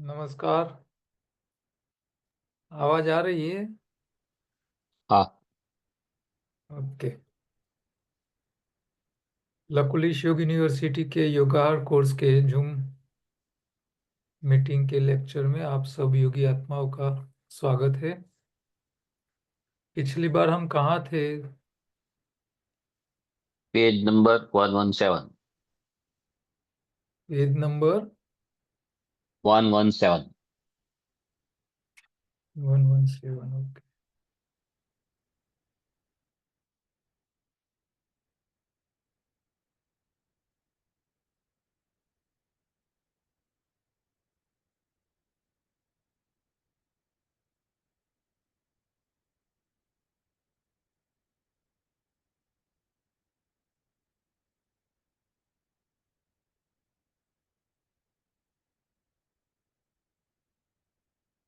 नमस्कार। आवाज आ रही है? हाँ। ओके। लकुलिश योग यूनिवर्सिटी के योगाहार कोर्स के जूम मीटिंग के लेक्चर में आप सब योगी आत्माओं का स्वागत है। पिछली बार हम कहाँ थे? Page number 117। Page number 117। 117। Okay.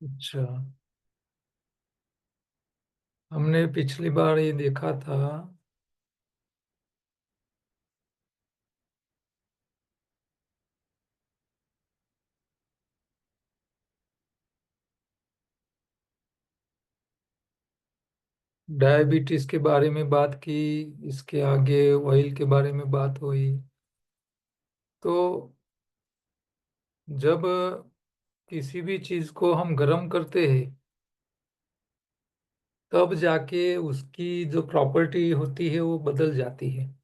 अच्छा, हमने पिछली बार ये देखा था। डायबिटीज के बारे में बात की। इसके आगे ऑयल के बारे में बात हुई। तो जब किसी भी चीज को हम गर्म करते हैं, तब जाके उसकी जो प्रॉपर्टी होती है वो बदल जाती है।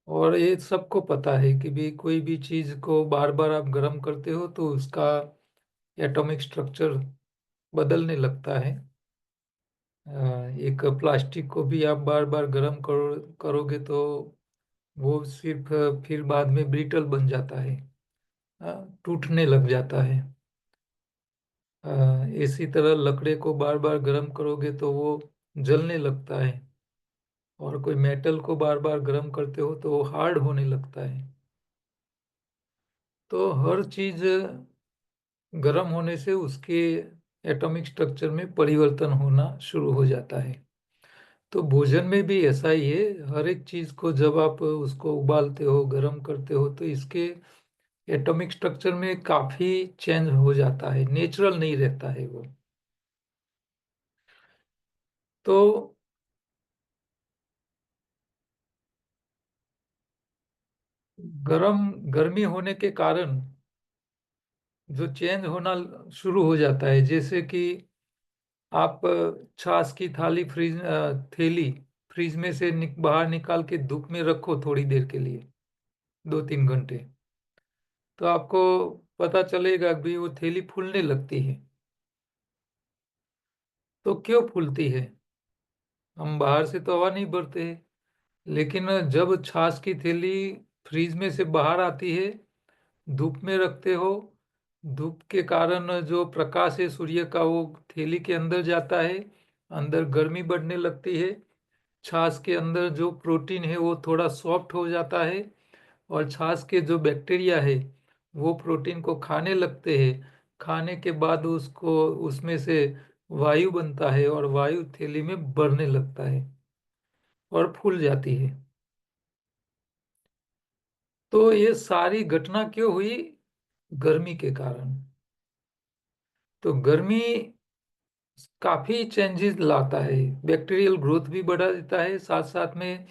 और ये सबको पता है कि भी कोई भी चीज को बार बार आप गर्म करते हो तो उसका एटॉमिक स्ट्रक्चर बदलने लगता है। एक प्लास्टिक को भी आप बार बार गर्म करोगे तो वो सिर्फ फिर बाद में ब्रिटल बन जाता है। टूटने लग जाता है। इसी तरह लकड़े को बार बार गर्म करोगे तो वो जलने लगता है। और कोई मेटल को बार बार गर्म करते हो तो वो हार्ड होने लगता है। तो हर चीज गर्म होने से उसके एटॉमिक स्ट्रक्चर में परिवर्तन होना शुरू हो जाता है। तो भोजन में भी ऐसा ही है। हर एक चीज को जब आप उसको उबालते हो, गर्म करते हो, तो इसके एटॉमिक स्ट्रक्चर में काफी चेंज हो जाता है, नेचुरल नहीं रहता है वो। तो गर्मी होने के कारण जो चेंज होना शुरू हो जाता है, जैसे कि आप छाछ की थैली फ्रिज में से बाहर निकाल के धूप में रखो थोड़ी देर के लिए, 2-3 घंटे। तो आपको पता चलेगा कि वो थैली फूलने लगती है। तो क्यों फूलती है? हम बाहर से तो हवा नहीं भरते हैं, लेकिन जब छाछ की थैली फ्रिज में से बाहर आती है, धूप में रखते हो, धूप के कारण जो प्रकाश है सूर्य का वो थैली के अंदर जाता है, अंदर गर्मी बढ़ने लगती है। छाछ के अंदर जो प्रोटीन है वो थोड़ा सॉफ्ट हो जाता है, और छाछ के जो बैक्टीरिया है वो प्रोटीन को खाने लगते हैं। खाने के बाद उसको उसमें से वायु बनता है, और वायु थैली में बढ़ने लगता है और फूल जाती है। तो ये सारी घटना क्यों हुई? गर्मी के कारण। तो गर्मी काफी चेंजेस लाता है, बैक्टीरियल ग्रोथ भी बढ़ा देता है, साथ साथ में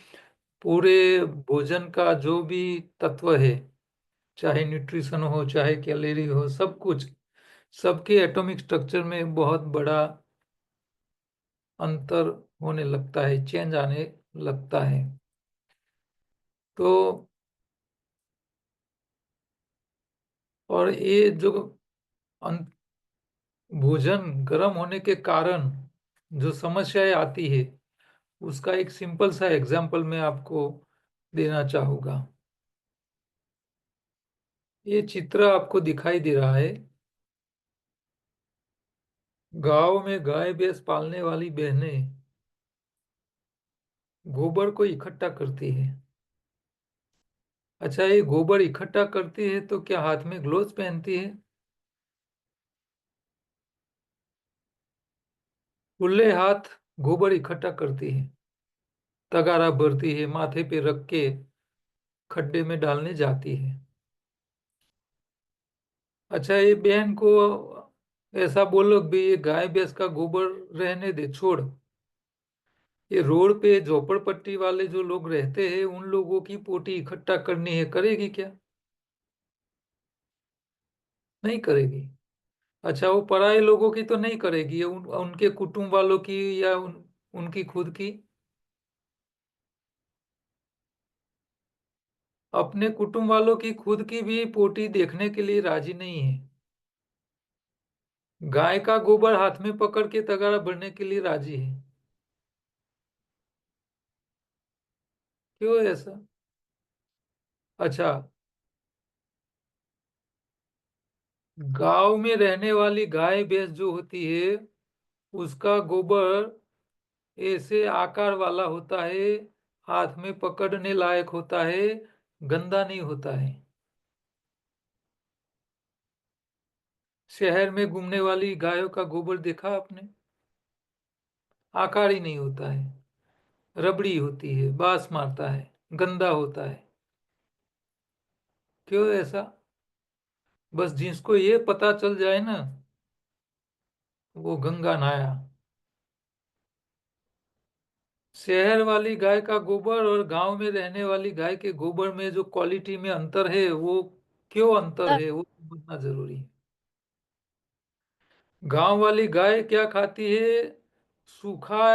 पूरे भोजन का जो भी तत्व है, चाहे न्यूट्रिशन हो चाहे कैलोरी हो, सब कुछ, सबके एटॉमिक स्ट्रक्चर में बहुत बड़ा अंतर होने लगता है, चेंज आने लगता है। तो और ये जो अं- भोजन गर्म होने के कारण जो समस्याएं आती है, उसका एक सिंपल सा एग्जाम्पल मैं आपको देना चाहूँगा। ये चित्र आपको दिखाई दे रहा है। गांव में गाय भैंस पालने वाली बहनें गोबर को इकट्ठा करती है। अच्छा, ये गोबर इकट्ठा करती है तो क्या हाथ में ग्लोव्स पहनती है? खुले हाथ गोबर इकट्ठा करती है, तगारा भरती है, माथे पे रख के खड्डे में डालने जाती है। अच्छा, ये बहन को ऐसा बोलो भी ये गाय भैंस का गोबर रहने दे, छोड़। ये रोड पे झोपड़पट्टी वाले जो लोग रहते हैं उन लोगों की पोटी इकट्ठा करनी है, करेगी क्या? नहीं करेगी। अच्छा, वो पराये लोगों की तो नहीं करेगी, ये उनके कुटुंब वालों की या उनकी खुद की? अपने कुटुंब वालों की खुद की भी पोटी देखने के लिए राजी नहीं है। गाय का गोबर हाथ में पकड़ के तगाड़ा भरने के लिए राजी है। क्यों ऐसा? अच्छा, गांव में रहने वाली गाय भैंस जो होती है उसका गोबर ऐसे आकार वाला होता है, हाथ में पकड़ने लायक होता है, गंदा नहीं होता है। शहर में घूमने वाली गायों का गोबर देखा आपने? आकार ही नहीं होता है, रबड़ी होती है, बास मारता है, गंदा होता है। क्यों ऐसा? बस जिसको ये पता चल जाए ना, वो गंगा नहाया। शहर वाली गाय का गोबर और गांव में रहने वाली गाय के गोबर में जो क्वालिटी में अंतर है, वो क्यों अंतर है वो समझना जरूरी है। गांव वाली गाय क्या खाती है? सूखा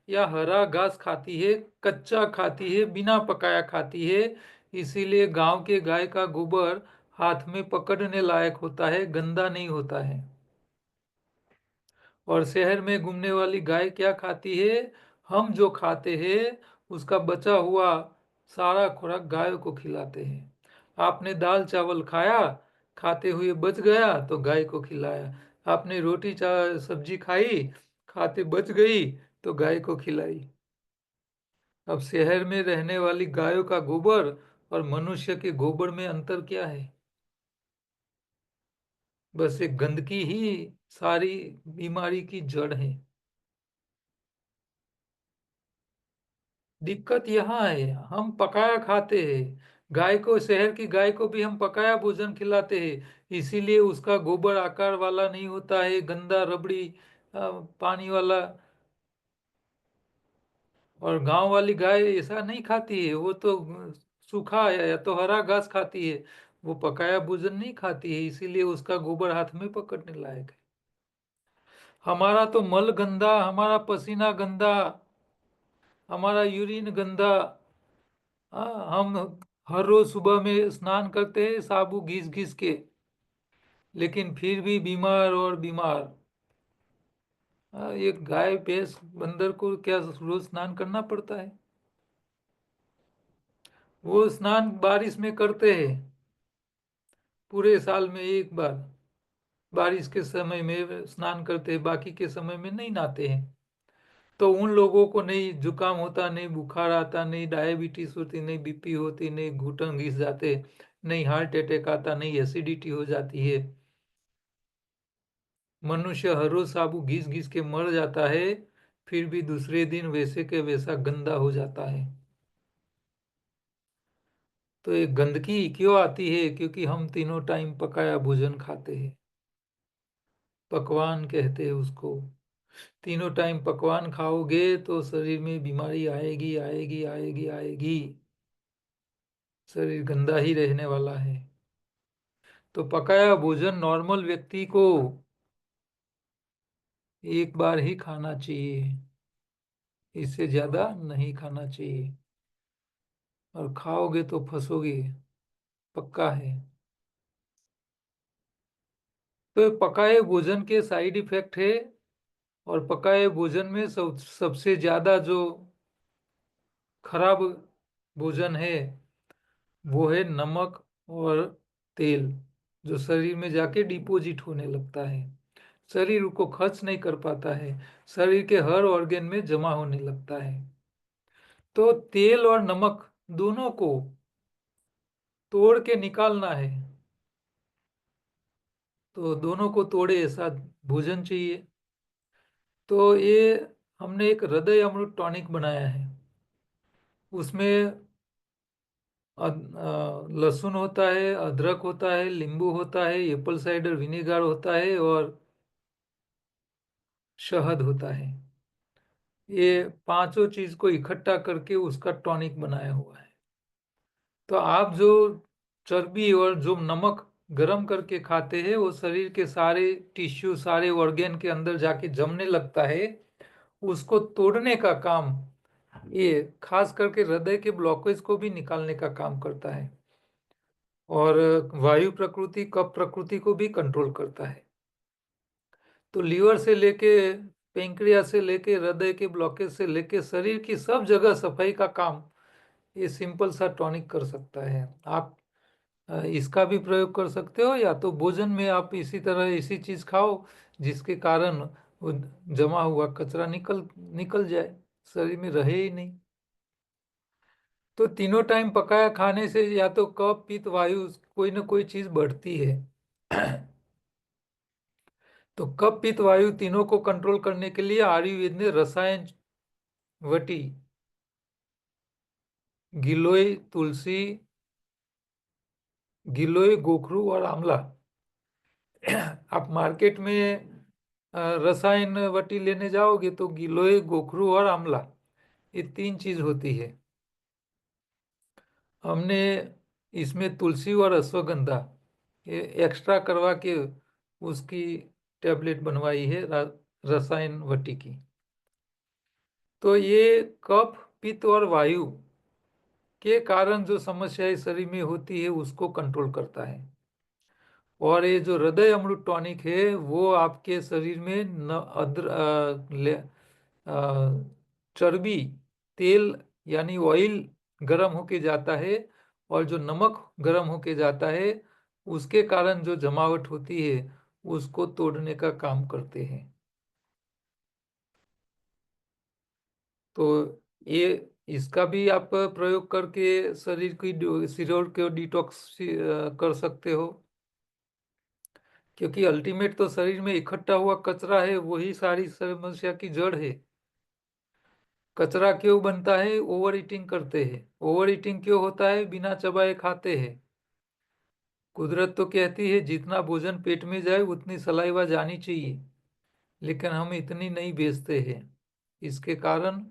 या हरा घास खाती है, कच्चा खाती है, बिना पकाया खाती है। इसीलिए गांव के गाय का गोबर हाथ में पकड़ने लायक होता है, गंदा नहीं होता है। और शहर में घूमने वाली गाय क्या खाती है? हम जो खाते हैं उसका बचा हुआ सारा खुराक गायों को खिलाते हैं। आपने दाल चावल खाया, खाते हुए बच गया तो गाय को खिलाया। आपने रोटी सब्जी खाई, खाते बच गई तो गाय को खिलाई। अब शहर में रहने वाली गायों का गोबर और मनुष्य के गोबर में अंतर क्या है? बस एक गंदगी ही सारी बीमारी की जड़ है। दिक्कत यहाँ है, हम पकाया खाते हैं। गाय को, शहर की गाय को भी हम पकाया भोजन खिलाते हैं, इसीलिए उसका गोबर आकार वाला नहीं होता है, गंदा रबड़ी पानी वाला। और गांव वाली गाय ऐसा नहीं खाती है, वो तो सूखा या तो हरा घास खाती है, वो पकाया भोजन नहीं खाती है, इसीलिए उसका गोबर हाथ में पकड़ने लायक है। हमारा तो मल गंदा, हमारा पसीना गंदा, हमारा यूरिन गंदा। हम हर रोज सुबह में स्नान करते हैं साबु घिस घिस के, लेकिन फिर भी बीमार और बीमार। एक गाय भैंस बंदर को क्या रोज स्नान करना पड़ता है? वो स्नान बारिश में करते हैं, पूरे साल में एक बार बारिश के समय में स्नान करते हैं, बाकी के समय में नहीं नहाते हैं। तो उन लोगों को नहीं जुकाम होता, नहीं बुखार आता, नहीं डायबिटीज होती, नहीं बीपी होती, नहीं घुटन घिस जाते, नहीं हार्ट अटैक आता, नहीं एसिडिटी हो जाती है। मनुष्य हर रोज साबु घिस घिस के मर जाता है, फिर भी दूसरे दिन वैसे के वैसा गंदा हो जाता है। तो ये गंदगी क्यों आती है? क्योंकि हम तीनों टाइम पकाया भोजन खाते हैं। पकवान कहते हैं उसको। तीनों टाइम पकवान खाओगे तो शरीर में बीमारी आएगी आएगी आएगी आएगी। शरीर गंदा ही रहने वाला है। तो पकाया भोजन नॉर्मल व्यक्ति को एक बार ही खाना चाहिए, इससे ज्यादा नहीं खाना चाहिए। और खाओगे तो फंसोगे, पक्का है। तो पकाए भोजन के साइड इफेक्ट है। और पकाए भोजन में सबसे ज्यादा जो खराब भोजन है वो है नमक और तेल, जो शरीर में जाके डिपोजिट होने लगता है, शरीर को खर्च नहीं कर पाता है, शरीर के हर ऑर्गन में जमा होने लगता है। तो तेल और नमक दोनों को तोड़ के निकालना है। तो दोनों को तोड़े ऐसा भोजन चाहिए। तो ये हमने एक हृदय अमृत टॉनिक बनाया है। उसमें लहसुन होता है, अदरक होता है, नींबू होता है, एप्पल साइडर विनेगर होता है, और शहद होता है। ये पांचों चीज को इकट्ठा करके उसका टॉनिक बनाया हुआ है। तो आप जो चर्बी और जो नमक गरम करके खाते हैं, वो शरीर के सारे टिश्यू, सारे ऑर्गेन के अंदर जाके जमने लगता है। उसको तोड़ने का काम ये खास करके हृदय के ब्लॉकेज को भी निकालने का काम करता है, और वायु प्रकृति, कफ प्रकृति को भी कंट्रोल करता है। तो लीवर से लेके पेंक्रियास से लेके हृदय के ब्लॉकेज से लेके शरीर की सब जगह सफाई का काम ये सिंपल सा टॉनिक कर सकता है। आप इसका भी प्रयोग कर सकते हो, या तो भोजन में आप इसी तरह इसी चीज खाओ जिसके कारण वो जमा हुआ कचरा निकल निकल जाए, शरीर में रहे ही नहीं। तो तीनों टाइम पकाया खाने से या तो कफ पित्त वायु कोई ना कोई चीज बढ़ती है। तो कफ पित्त वायु तीनों को कंट्रोल करने के लिए आयुर्वेद ने रसायन वटी, गिलोय, तुलसी, गिलोय, गोखरू और आंवला। आप मार्केट में रसायन वटी लेने जाओगे तो गिलोय, गोखरू और आंवला, ये तीन चीज होती है। हमने इसमें तुलसी और अश्वगंधा ये एक्स्ट्रा करवा के उसकी टैबलेट बनवाई है रसायन वटी की। तो ये कफ पित्त और वायु के कारण जो समस्याएं शरीर में होती है उसको कंट्रोल करता है। और ये जो हृदय अमृत टॉनिक है वो आपके शरीर में चर्बी, तेल यानी ऑयल गर्म होके जाता है, और जो नमक गर्म होके जाता है उसके कारण जो जमावट होती है उसको तोड़ने का काम करते हैं। तो ये इसका भी आप प्रयोग करके शरीर की शरीर को डिटॉक्स कर सकते हो, क्योंकि अल्टीमेट तो शरीर में इकट्ठा हुआ कचरा है, वही सारी समस्या की जड़ है। कचरा क्यों बनता है? ओवर ईटिंग करते हैं। ओवर ईटिंग क्यों होता है? बिना चबाए खाते हैं। कुदरत तो कहती है जितना भोजन पेट में जाए उतनी सलाइवा जानी चाहिए, लेकिन हम इतनी नहीं बेचते हैं। इसके कारण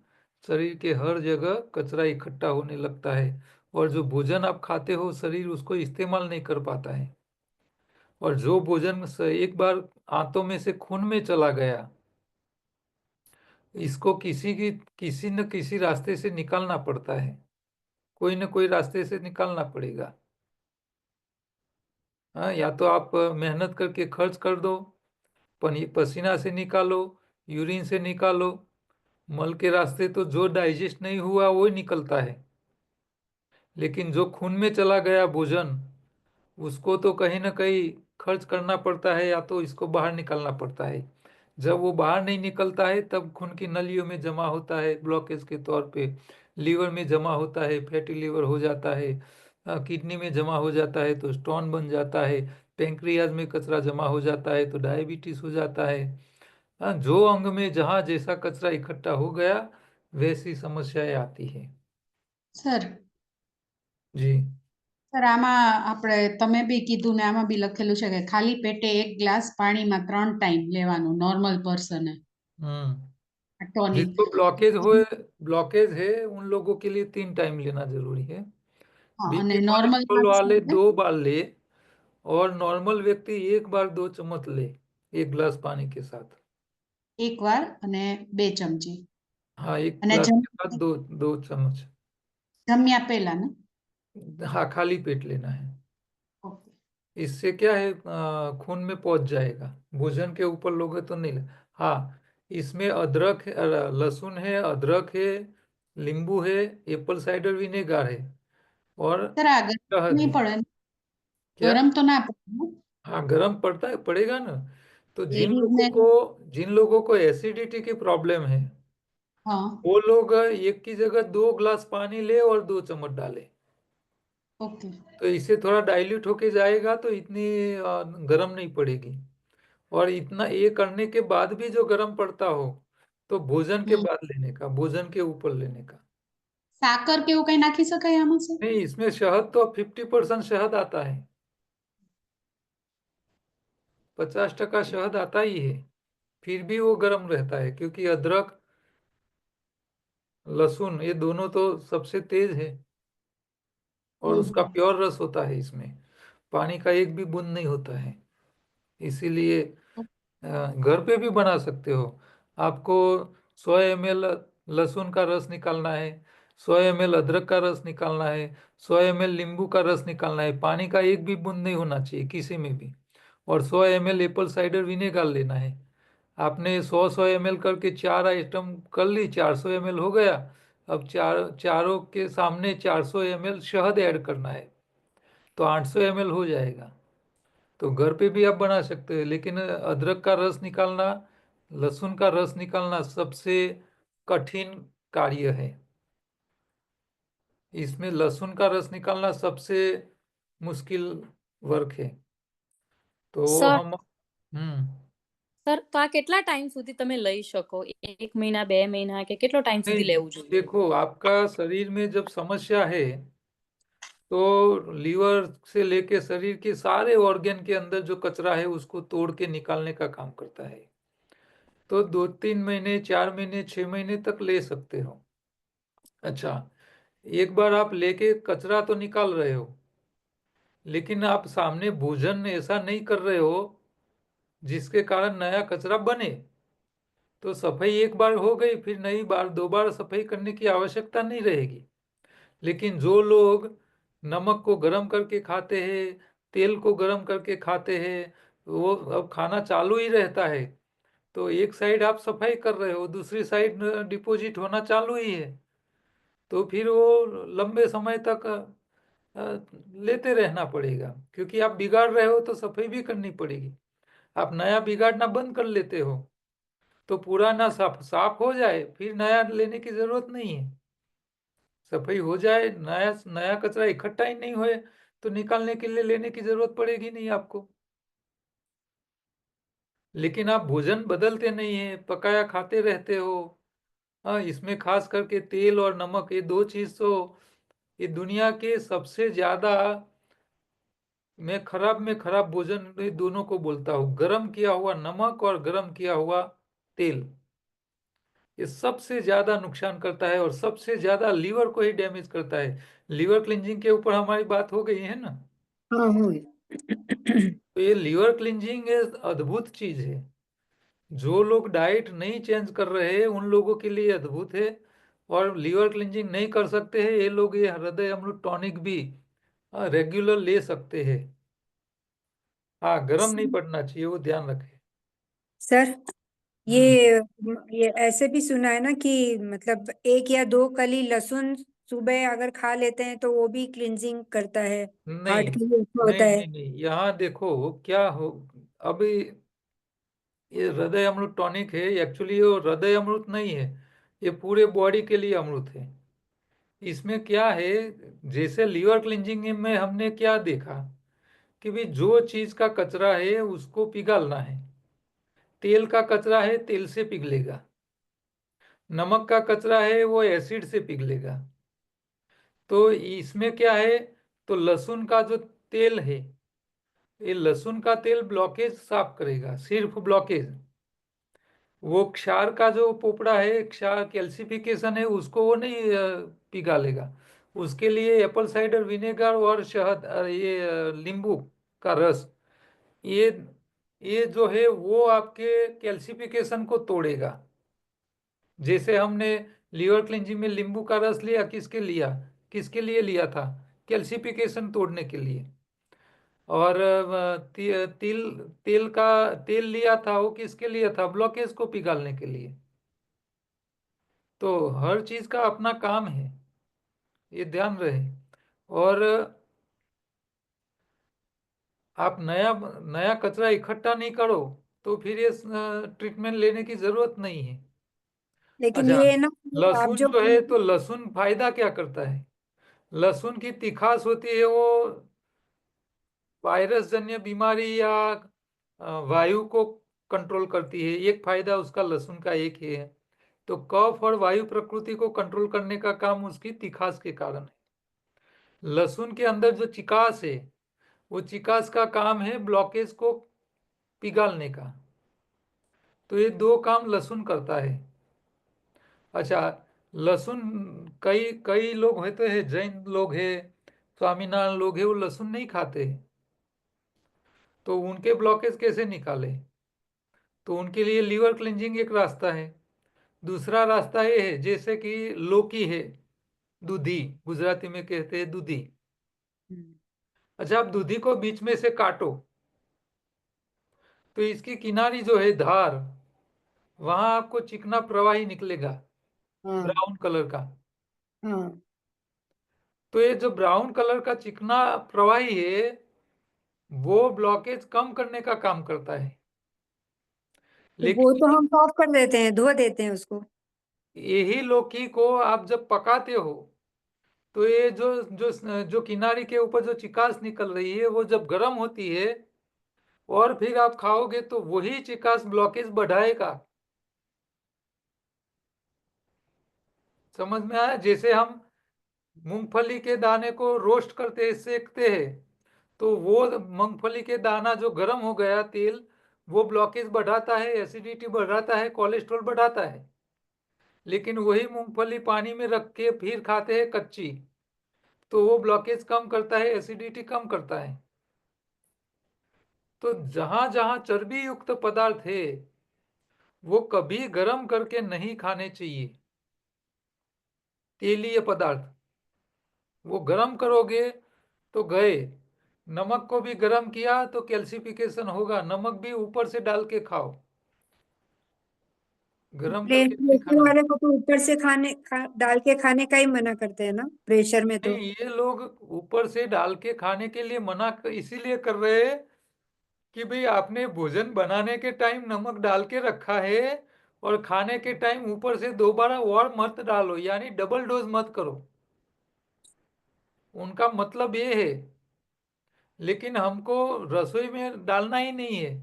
शरीर के हर जगह कचरा इकट्ठा होने लगता है, और जो भोजन आप खाते हो शरीर उसको इस्तेमाल नहीं कर पाता है। और जो भोजन एक बार आंतों में से खून में चला गया, इसको किसी न किसी रास्ते से निकालना पड़ता है। कोई न कोई रास्ते से निकालना पड़ेगा। हाँ, या तो आप मेहनत करके खर्च कर दो, पसीना से निकालो, यूरिन से निकालो। मल के रास्ते तो जो डाइजेस्ट नहीं हुआ वो ही निकलता है, लेकिन जो खून में चला गया भोजन उसको तो कहीं ना कहीं खर्च करना पड़ता है, या तो इसको बाहर निकालना पड़ता है। जब वो बाहर नहीं निकलता है तब खून की नलियों में जमा होता है ब्लॉकेज के तौर पे, लीवर में जमा होता है, फैटी लीवर हो जाता है, किडनी में जमा हो जाता है तो स्टोन बन जाता है, पेंक्रियाज में कचरा जमा हो जाता है तो डायबिटीज हो जाता है। जो अंग में जहाँ जैसा कचरा इकट्ठा हो गया वैसी समस्याएं आती है। સર जी। સર આમાં આપણે તમે બી કીધું ને આમાં બી લખેલું છે કે ખાલી પેટે એક ગ્લાસ પાણીમાં 3 ટાઈમ લેવાનું નોર્મલ પર્સને ટોનિક। जिसको ब्लॉकेज है उन लोगों के लिए 3 टाइम लेना जरूरी है। હા અને बीपी નોર્મल कोलेस्ट्रॉल माणસ वाले માટે 2 बार ले, और नॉर्मल व्यक्ति एक बार 2 चम्मच ले, एक गिलास पानी के साथ। એક વાર અને 2 ચમચી हाँ, एक અને गिलास के साथ दो 2 चम्मच। જમ્યા પહેલા ને। हाँ, खाली पेट लेना है। ઓકે। इससे क्या है, खून में पहुंच जाएगा। भोजन के ऊपर लोगे तो नहीं हाँ, इसमें अदरक है, लहसुन है, अदरक है, नींबू है, एप्पल साइडर विनेगर है, और સર આ ગરમ शहद નહીં है। પડે ને? क्या? ગરમ તો ના પડે ને? हाँ, गर्म पड़ता है, पड़ेगा ना। तो લેડીઝ ને। जिन लोगों को एसिडिटी की प्रॉब्लम है હા। वो लोग एक की जगह 2 गिलास पानी ले और 2 चम्मच डाले, ઓકે। तो इससे थोड़ा डाइल्यूट होके जाएगा तो इतनी गर्म नहीं पड़ेगी। और इतना ये करने के बाद भी जो गर्म पड़ता हो तो भोजन के હમ बाद लेने का, भोजन के ऊपर लेने का। સાકર કે એવું કઈ નાખી શકાય આમાં સર? नहीं, इसमें शहद तो 50% शहद आता है, 50% शहद आता ही है, फिर भी वो गर्म रहता है क्योंकि अदरक लहसुन ये दोनों तो सबसे तेज है और उसका प्योर रस होता है, इसमें पानी का एक भी बूंद नहीं होता है। इसीलिए घर पे भी बना सकते हो। आपको 100 ml लहसुन का रस निकालना है, 100 ml अदरक का रस निकालना है, 100 ml नींबू का रस निकालना है, पानी का एक भी बूंद नहीं होना चाहिए किसी में भी, और 100 ml एप्पल साइडर विनेगर लेना है। आपने 100 100 ml करके 4 आइटम कर ली, 400 ml हो गया। अब चारों के सामने 400 ml शहद ऐड करना है, तो 800 ml हो जाएगा। तो घर पे भी आप बना सकते हैं, लेकिन अदरक का रस निकालना, लहसुन का रस निकालना सबसे कठिन कार्य है। इसमें लहसुन का रस निकालना सबसे मुश्किल वर्क है। तो સર हम સર તો આ કેટલા ટાઈમ સુધી તમે લઈ શકો? 1 મહિના, 2 મહિના કે કેટલો ટાઈમ સુધી नहीं, લેવું જોઈએ? देखो आपका शरीर में जब समस्या है तो लीवर से लेके शरीर के सारे ऑर्गन के अंदर जो कचरा है उसको तोड़ के निकालने का काम करता है। तो 2 3 महीने, 4 महीने, 6 महीने तक ले सकते हो। अच्छा, एक बार आप लेके कचरा तो निकाल रहे हो, लेकिन आप सामने भोजन ऐसा नहीं कर रहे हो जिसके कारण नया कचरा बने, तो सफाई एक बार हो गई, फिर नई बार दोबारा सफाई करने की आवश्यकता नहीं रहेगी। लेकिन जो लोग नमक को गर्म करके खाते हैं, तेल को गर्म करके खाते हैं, वो अब खाना चालू ही रहता है, तो एक साइड आप सफाई कर रहे हो, दूसरी साइड डिपॉजिट होना चालू ही है, तो फिर वो लंबे समय तक लेते रहना पड़ेगा, क्योंकि आप बिगाड़ रहे हो तो सफाई भी करनी पड़ेगी। आप नया बिगाड़ना बंद कर लेते हो तो पुराना साफ साफ हो जाए, फिर नया लेने की जरूरत नहीं है। सफाई हो जाए, नया नया कचरा इकट्ठा ही नहीं होए तो निकालने के लिए लेने की जरूरत पड़ेगी नहीं आपको। लेकिन आप भोजन बदलते नहीं है, पकाया खाते रहते हो। हाँ, इसमें खास करके तेल और नमक, ये दो चीज तो ये दुनिया के सबसे ज्यादा, मैं खराब में खराब भोजन ये दोनों को बोलता हूँ, गरम किया हुआ नमक और गरम किया हुआ तेल, ये सबसे ज्यादा नुकसान करता है और सबसे ज्यादा लीवर को ही डैमेज करता है। लीवर क्लिंजिंग के ऊपर हमारी बात हो गई है ना, हाँ हो तो ये लीवर क्लिंजिंग एक अद्भुत चीज है। जो लोग डाइट नहीं चेंज कर रहे हैं उन लोगों के लिए अद्भुत है, और लीवर क्लिंजिंग नहीं कर सकते हैं ये लोग ये हृदय अमृत टॉनिक भी रेगुलर ले सकते हैं। हाँ, गर्म नहीं पड़ना चाहिए, वो ध्यान रखें। सर हम्म ये ऐसे भी सुना है ना कि मतलब 1 या 2 कली लहसुन सुबह अगर खा लेते हैं तो वो भी क्लिंजिंग करता है, नहीं हार्ट के लिए अच्छा होता नहीं है। नहीं नहीं, यहाँ देखो क्या हो, अभी ये हृदय अमृत टॉनिक है, एक्चुअली वो हृदय अमृत नहीं है, ये पूरे बॉडी के लिए अमृत है। इसमें क्या है, जैसे लीवर क्लिंजिंग में हमने क्या देखा कि भाई जो चीज का कचरा है उसको पिघालना है। तेल का कचरा है, तेल से पिघलेगा। नमक का कचरा है, वो एसिड से पिघलेगा। तो इसमें क्या है, तो लहसुन का जो तेल है, ये लहसुन का तेल ब्लॉकेज साफ करेगा, सिर्फ ब्लॉकेज। वो क्षार का जो पोपड़ा है, क्षार कैल्सिफिकेशन है, उसको वो नहीं पिघालेगा। उसके लिए एप्पल साइडर विनेगर और शहद, ये नींबू का रस, ये ये जो है वो आपके कैल्सिफिकेशन को तोड़ेगा। जैसे हमने लीवर क्लिंजिंग में नींबू का रस लिया, किसके लिए लिया था? कैल्सिफिकेशन तोड़ने के लिए। और तिल तेल का तेल लिया था, वो किसके लिए था? ब्लॉकेज को पिघालने के लिए। तो हर चीज का अपना काम है, ये ध्यान रहे। और आप नया नया कचरा इकट्ठा नहीं करो तो फिर ये ट्रीटमेंट लेने की जरूरत नहीं है। लेकिन अच्छा, ये ना आप लहसुन जो जो है, तो लहसुन फायदा क्या करता है? लहसुन की तिखास होती है, वो वायरस जन्य बीमारी या वायु को कंट्रोल करती है, एक फायदा उसका लहसुन का एक ही है। तो कफ और वायु प्रकृति को कंट्रोल करने का काम उसकी तिखास के कारण है। लहसुन के अंदर जो चिकास है, वो चिकास का काम है ब्लॉकेज को पिघालने का। तो ये दो काम लहसुन करता है। अच्छा, लहसुन कई कई लोग होते हैं, जैन लोग हैं, स्वामीनारायण लोग हैं, वो लहसुन नहीं खाते हैं। तो उनके ब्लॉकेज कैसे निकाले? तो उनके लिए लीवर क्लिंजिंग एक रास्ता है। दूसरा रास्ता ये है, जैसे कि लौकी है, दूधी, गुजराती में कहते हैं दूधी। अच्छा, आप दूधी को बीच में से काटो, तो इसकी किनारी जो है धार, वहां आपको चिकना प्रवाही निकलेगा, हाँ ब्राउन कलर का। हाँ। तो ये जो ब्राउन कलर का चिकना प्रवाही है, वो ब्लॉकेज कम करने का काम करता है। तो वो लेकिन तो हम साफ कर देते हैं, धो देते हैं उसको। यही लौकी को आप जब पकाते हो, तो ये जो जो जो किनारी के ऊपर जो चिकास निकल रही है, वो जब गर्म होती है और फिर आप खाओगे, तो वही चिकास ब्लॉकेज बढ़ाएगा। समझ में आया? जैसे हम मूंगफली के दाने को रोस्ट करते हैं, सेकते हैं, तो वो मूंगफली के दाना जो गर्म हो गया तेल, वो ब्लॉकेज बढ़ाता है, एसिडिटी बढ़ाता है, कोलेस्ट्रॉल बढ़ाता है। लेकिन वही मूंगफली पानी में रख के फिर खाते हैं कच्ची, तो वो ब्लॉकेज कम करता है, एसिडिटी कम करता है। तो जहां जहां चर्बी युक्त पदार्थ है, वो कभी गर्म करके नहीं खाने चाहिए। तेलीय पदार्थ वो गर्म करोगे तो गए। नमक को भी गर्म किया तो कैल्सिफिकेशन होगा, नमक भी ऊपर से डाल के खाओ, गर्म करके नहीं प्रेशर खाना। वाले को तो ऊपर से डाल के खाने का ही मना करते हैं ना, प्रेशर में तो। नहीं, ये लोग ऊपर से डाल के खाने के लिए इसीलिए कर रहे हैं कि भाई आपने भोजन बनाने के टाइम नमक डाल के रखा है, और खाने के टाइम ऊपर से दोबारा और मत डालो, यानी डबल डोज मत करो। उनका मतलब ये है। लेकिन हमको रसोई में डालना ही नहीं है,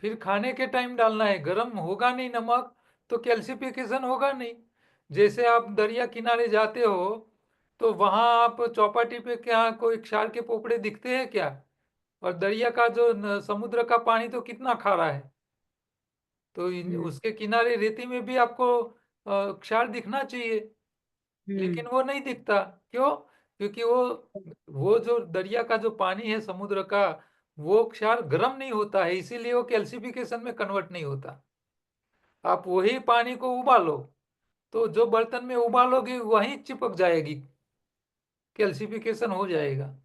फिर खाने के टाइम डालना है। गर्म होगा नहीं नमक, तो कैल्सिफिकेशन होगा नहीं। जैसे आप दरिया किनारे जाते हो, तो वहां आप चौपाटी पे क्या कोई क्षार के पोपड़े दिखते हैं क्या? और दरिया का जो समुद्र का पानी तो कितना खारा है। तो हम्म उसके किनारे रेती में भी आपको क्षार दिखना चाहिए, हम्म। लेकिन वो नहीं दिखता। क्यों? क्योंकि वो जो दरिया का जो पानी है समुद्र का, वो क्षार गर्म नहीं होता है, इसीलिए वो कैल्सिफिकेशन में कन्वर्ट नहीं होता। आप वही पानी को उबालो, तो जो बर्तन में उबालोगे वहीं चिपक जाएगी, कैल्सिफिकेशन हो जाएगा।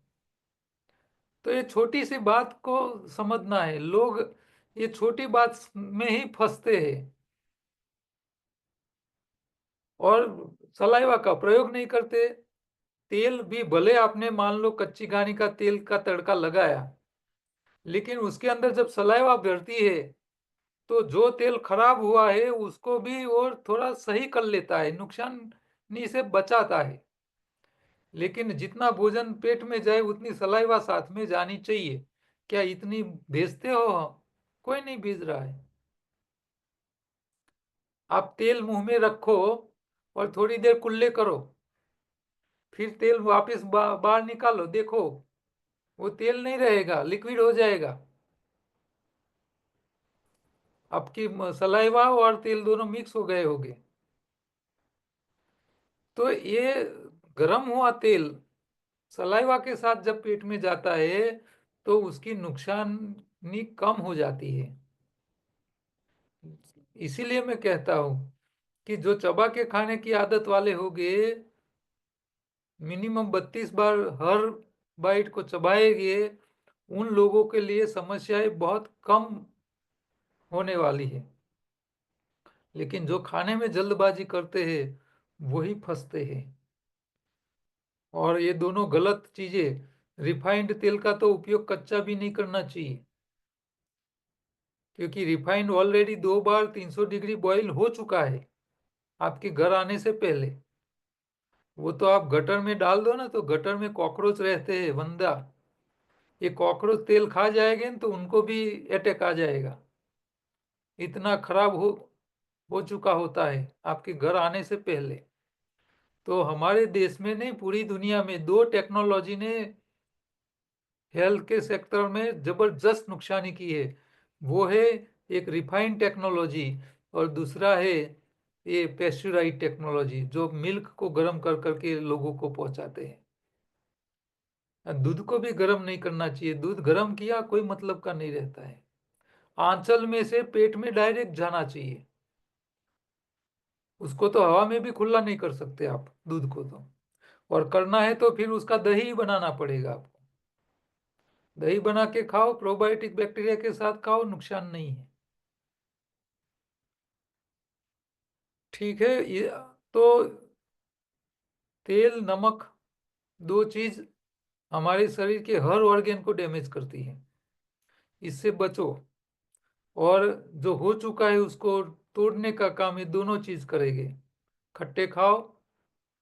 तो ये छोटी सी बात को समझना है। लोग ये छोटी बात में ही फंसते हैं और सलाइवा का प्रयोग नहीं करते। तेल भी भले आपने मान लो कच्ची घानी का तेल का तड़का लगाया, लेकिन उसके अंदर जब सलाइवा भरती है, तो जो तेल खराब हुआ है उसको भी और थोड़ा सही कर लेता है, नुकसानी से बचाता है। लेकिन जितना भोजन पेट में जाए उतनी सलाइवा साथ में जानी चाहिए। क्या इतनी भेजते हो हम? कोई नहीं भेज रहा है। आप तेल मुंह में रखो और थोड़ी देर कुल्ले करो, फिर तेल वापस बाहर निकालो, देखो वो तेल नहीं रहेगा, लिक्विड हो जाएगा। आपकी सलाइवा और तेल दोनों मिक्स हो गए होंगे। तो ये गर्म हुआ तेल सलाइवा के साथ जब पेट में जाता है, तो उसकी नुकसानी कम हो जाती है। इसीलिए मैं कहता हूं कि जो चबा के खाने की आदत वाले होंगे, मिनिमम 32 बार हर बाइट को चबाएंगे, उन लोगों के लिए समस्याएं बहुत कम होने वाली है। लेकिन जो खाने में जल्दबाजी करते हैं, वही फंसते हैं। और ये दोनों गलत चीजें, रिफाइंड तेल का तो उपयोग कच्चा भी नहीं करना चाहिए, क्योंकि रिफाइंड ऑलरेडी 2 बार 300 डिग्री बॉईल हो चुका है आपके घर आने से पहले। वो तो आप गटर में डाल दो ना, तो गटर में कॉकरोच रहते हैं, वंदा। ये कॉकरोच तेल खा जाएंगे तो उनको भी अटैक आ जाएगा, इतना खराब हो हो चुका होता है आपके घर आने से पहले। तो हमारे देश में नहीं, पूरी दुनिया में 2 टेक्नोलॉजी ने हेल्थ के सेक्टर में जबरदस्त नुकसानी की है। वो है एक रिफाइंड टेक्नोलॉजी और दूसरा है ये पेस्चुराइज टेक्नोलॉजी, जो मिल्क को गर्म कर करके लोगों को पहुंचाते हैं। दूध को भी गर्म नहीं करना चाहिए, दूध गर्म किया कोई मतलब का नहीं रहता है। आंचल में से पेट में डायरेक्ट जाना चाहिए, उसको तो हवा में भी खुला नहीं कर सकते आप दूध को तो। और करना है तो फिर उसका दही बनाना पड़ेगा आपको। दही बना के खाओ, प्रोबायोटिक बैक्टीरिया के साथ खाओ, नुकसान नहीं है। ठीक है। ये तो तेल नमक 2 चीज हमारे शरीर के हर ऑर्गन को डैमेज करती है, इससे बचो। और जो हो चुका है उसको तोड़ने का काम ये दोनों चीज करेंगे। खट्टे खाओ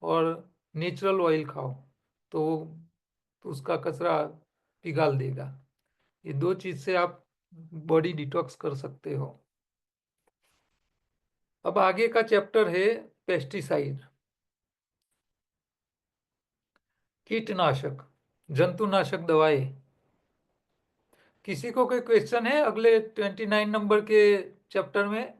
और नेचुरल ऑयल खाओ, तो उसका कचरा पिघाल देगा। ये 2 चीज से आप बॉडी डिटॉक्स कर सकते हो। अब आगे का चैप्टर है पेस्टिसाइड, कीटनाशक, जंतुनाशक दवाएं। किसी को कोई क्वेश्चन है अगले 29 नंबर के चैप्टर में?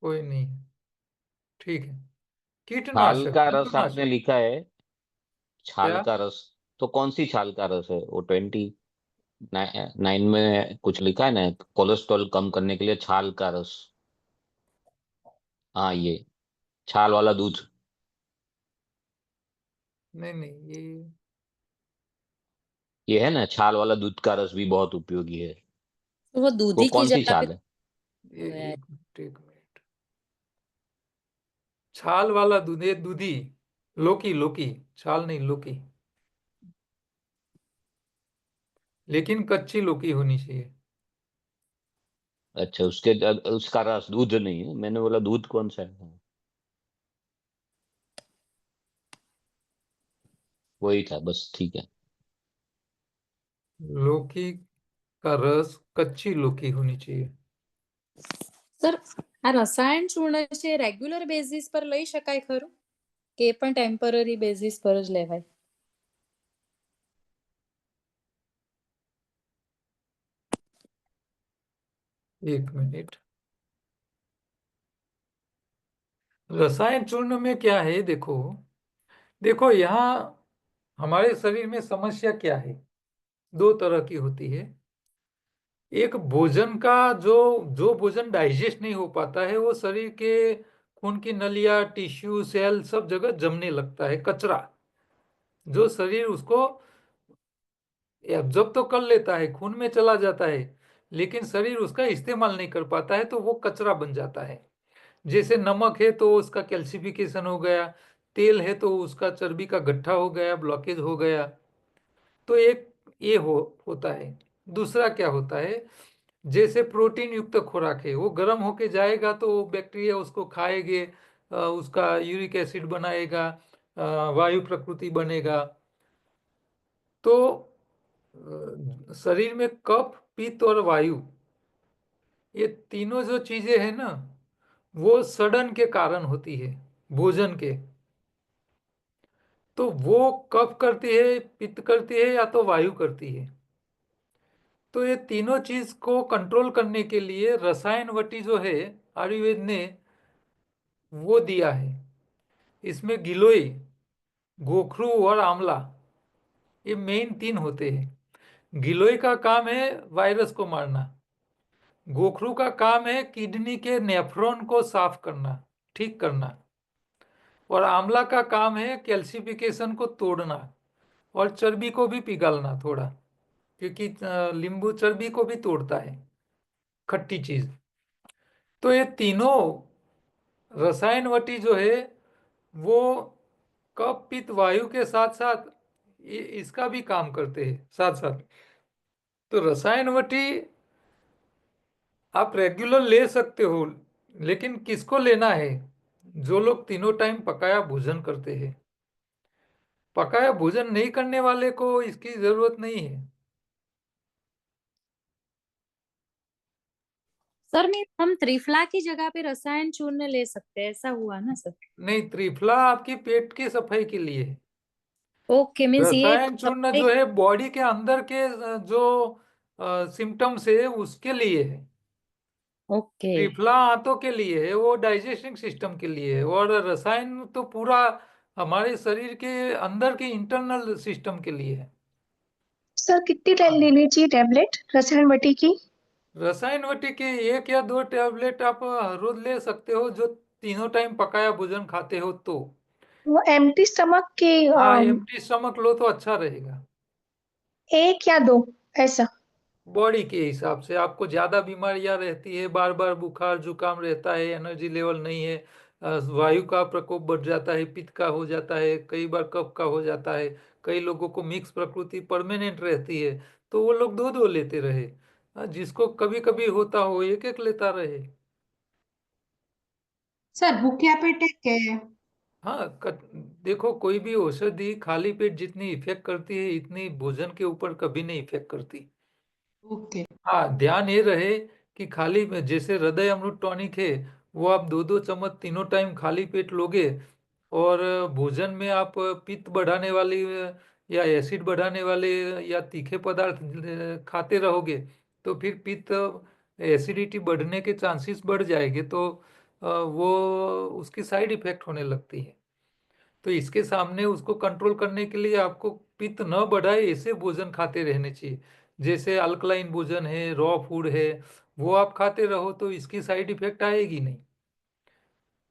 कोई नहीं, ठीक है। छाल कीटनाशक का रस आपने जंतुनाशक लिखा है, छाल क्या? का रस। तो कौन सी छाल का रस है वो? 29 में कुछ लिखा है ना, कोलेस्ट्रॉल कम करने के लिए छाल का रस। हाँ, ये छाल वाला दूध। नहीं नहीं, ये है ना, छाल वाला दूध का रस भी बहुत उपयोगी है। तो वो वो दूधी की कौन सी जगह पे छाल है? ये हो गया है। एक मिनट। छाल वाला दूध, ये दूधी, लौकी, लौकी, छाल नहीं, लौकी, लेकिन कच्ची लौकी होनी चाहिए। अच्छा, उसका रस, दूध नहीं है। मैंने बोला दूध कौन सा है। हाँ, वही था बस, ठीक है। लौकी का रस, कच्ची लौकी होनी चाहिए। સર આ રસાયણ ચૂર્ણ છે રેગ્યુલર બેઝિસ પર લઈ શકાય ખરું કે એ પણ ટેમ્પરરી બેઝિસ પર જ લેવાય? एक मिनट। रसायन चूर्ण में क्या है, देखो देखो यहाँ हमारे शरीर में समस्या क्या है, 2 तरह की होती है। एक भोजन का जो जो भोजन डाइजेस्ट नहीं हो पाता है, वो शरीर के खून की नलियां, टिश्यू, सेल सब जगह जमने लगता है कचरा, जो शरीर उसको एब्जॉर्ब तो कर लेता है, खून में चला जाता है, लेकिन शरीर उसका इस्तेमाल नहीं कर पाता है, तो वो कचरा बन जाता है। जैसे नमक है तो उसका कैल्सिफिकेशन हो गया, तेल है तो उसका चर्बी का गट्ठा हो गया, ब्लॉकेज हो गया। तो एक ये होता है। दूसरा क्या होता है, जैसे प्रोटीन युक्त खुराक है, वो गर्म होके जाएगा तो बैक्टीरिया उसको खाएंगे, उसका यूरिक एसिड बनाएगा, वायु प्रकृति बनेगा। तो शरीर में कफ, पित्त और वायु, ये तीनों जो चीजें हैं ना, वो सड़न के कारण होती है, भोजन के। तो वो कफ करती है, पित्त करती है, या तो वायु करती है। तो ये तीनों चीज को कंट्रोल करने के लिए रसायन वटी जो है, आयुर्वेद ने वो दिया है। इसमें गिलोय, गोखरू और आंवला, ये मेन 3 होते हैं। गिलोय का काम है वायरस को मारना, गोखरू का काम है किडनी के नेफ्रॉन को साफ करना, ठीक करना, और आंवला का काम है कैल्सिफिकेशन को तोड़ना और चर्बी को भी पिघालना थोड़ा, क्योंकि नींबू चर्बी को भी तोड़ता है, खट्टी चीज। तो ये तीनों रसायनवटी जो है, वो कफ, पित्त, वायु के साथ साथ इसका भी काम करते हैं साथ साथ। तो रसायनवटी आप रेगुलर ले सकते हो, लेकिन किसको लेना है? जो लोग तीनों टाइम पकाया भोजन करते हैं, पकाया भोजन नहीं करने वाले को इसकी जरूरत नहीं है। सर मैं हम त्रिफला की जगह पे रसायन चूर्ण ले सकते हैं, ऐसा हुआ ना सर? नहीं, त्रिफला आपकी पेट की सफाई के लिए है। ओके, मीन्स ये रसायन चूर्ण जो है बॉडी के अंदर के जो सिम्टम्स है उसके लिए है। ओके। त्रिफला आंतों के लिए है, वो डाइजेस्टिंग सिस्टम के लिए है, और रसायन तो पूरा हमारे शरीर के अंदर के इंटरनल सिस्टम के लिए है। सर कितनी लेनी चाहिए टैबलेट रसायन वटी की? रसायन वटी के 1 या 2 टैबलेट आप हर रोज ले सकते हो, जो तीनों टाइम पकाया भोजन खाते हो तो। वो एम्प्टी स्टमक की हाँ, एम्प्टी स्टमक लो तो अच्छा रहेगा। 1 या 2 ऐसा? बॉडी के हिसाब से, आपको ज्यादा बीमारियां रहती है, बार बार बुखार जुकाम रहता है, एनर्जी लेवल नहीं है, वायु का प्रकोप बढ़ जाता है, पित्त का हो जाता है, कई बार कफ का हो जाता है, कई लोगों को मिक्स प्रकृति परमानेंट रहती है, तो वो लोग 2-2 लेते रहे। जिसको कभी कभी होता हो 1-1 लेता रहे। સર ભૂખ્યા પેટે કે हाँ, देखो, कोई भी औषधि खाली पेट जितनी इफेक्ट करती है इतनी भोजन के ऊपर कभी नहीं इफेक्ट करती। ઓકે हाँ, ध्यान ये रहे कि खाली में, जैसे हृदय अमृत टॉनिक है, वो आप 2-2 चम्मच तीनों टाइम खाली पेट लोगे, और भोजन में आप पित्त बढ़ाने वाली या एसिड बढ़ाने वाले या तीखे पदार्थ खाते रहोगे, तो फिर पित्त एसिडिटी बढ़ने के चांसेस बढ़ जाएंगे, तो वो उसकी साइड इफेक्ट होने लगती है। तो इसके सामने उसको कंट्रोल करने के लिए आपको पित्त न बढ़ाए ऐसे भोजन खाते रहने चाहिए। जैसे अल्कलाइन भोजन है, रॉ फूड है, वो आप खाते रहो तो इसकी साइड इफेक्ट आएगी नहीं।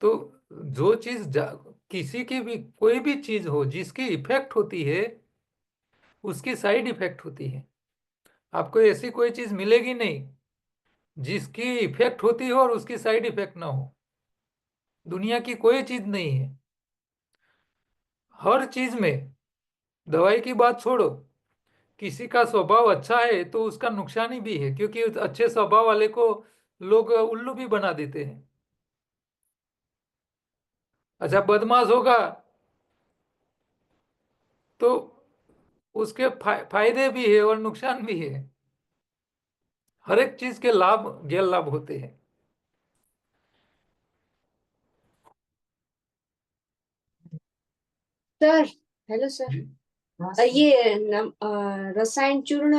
तो जो चीज किसी की भी कोई भी चीज हो जिसकी इफेक्ट होती है उसकी साइड इफेक्ट होती है। आपको ऐसी कोई चीज मिलेगी नहीं जिसकी इफेक्ट होती हो और उसकी साइड इफेक्ट ना हो। दुनिया की कोई चीज नहीं है। हर चीज में, दवाई की बात छोड़ो, किसी का स्वभाव अच्छा है तो उसका नुकसान ही भी है, क्योंकि उस अच्छे स्वभाव वाले को लोग उल्लू भी बना देते हैं। अच्छा, बदमाश होगा तो उसके फायदे भी है और नुकसान भी है। हर एक चीज के लाभ गैर लाभ होते हैं। Sir, hello sir. जी। ये रसायन चूर्ण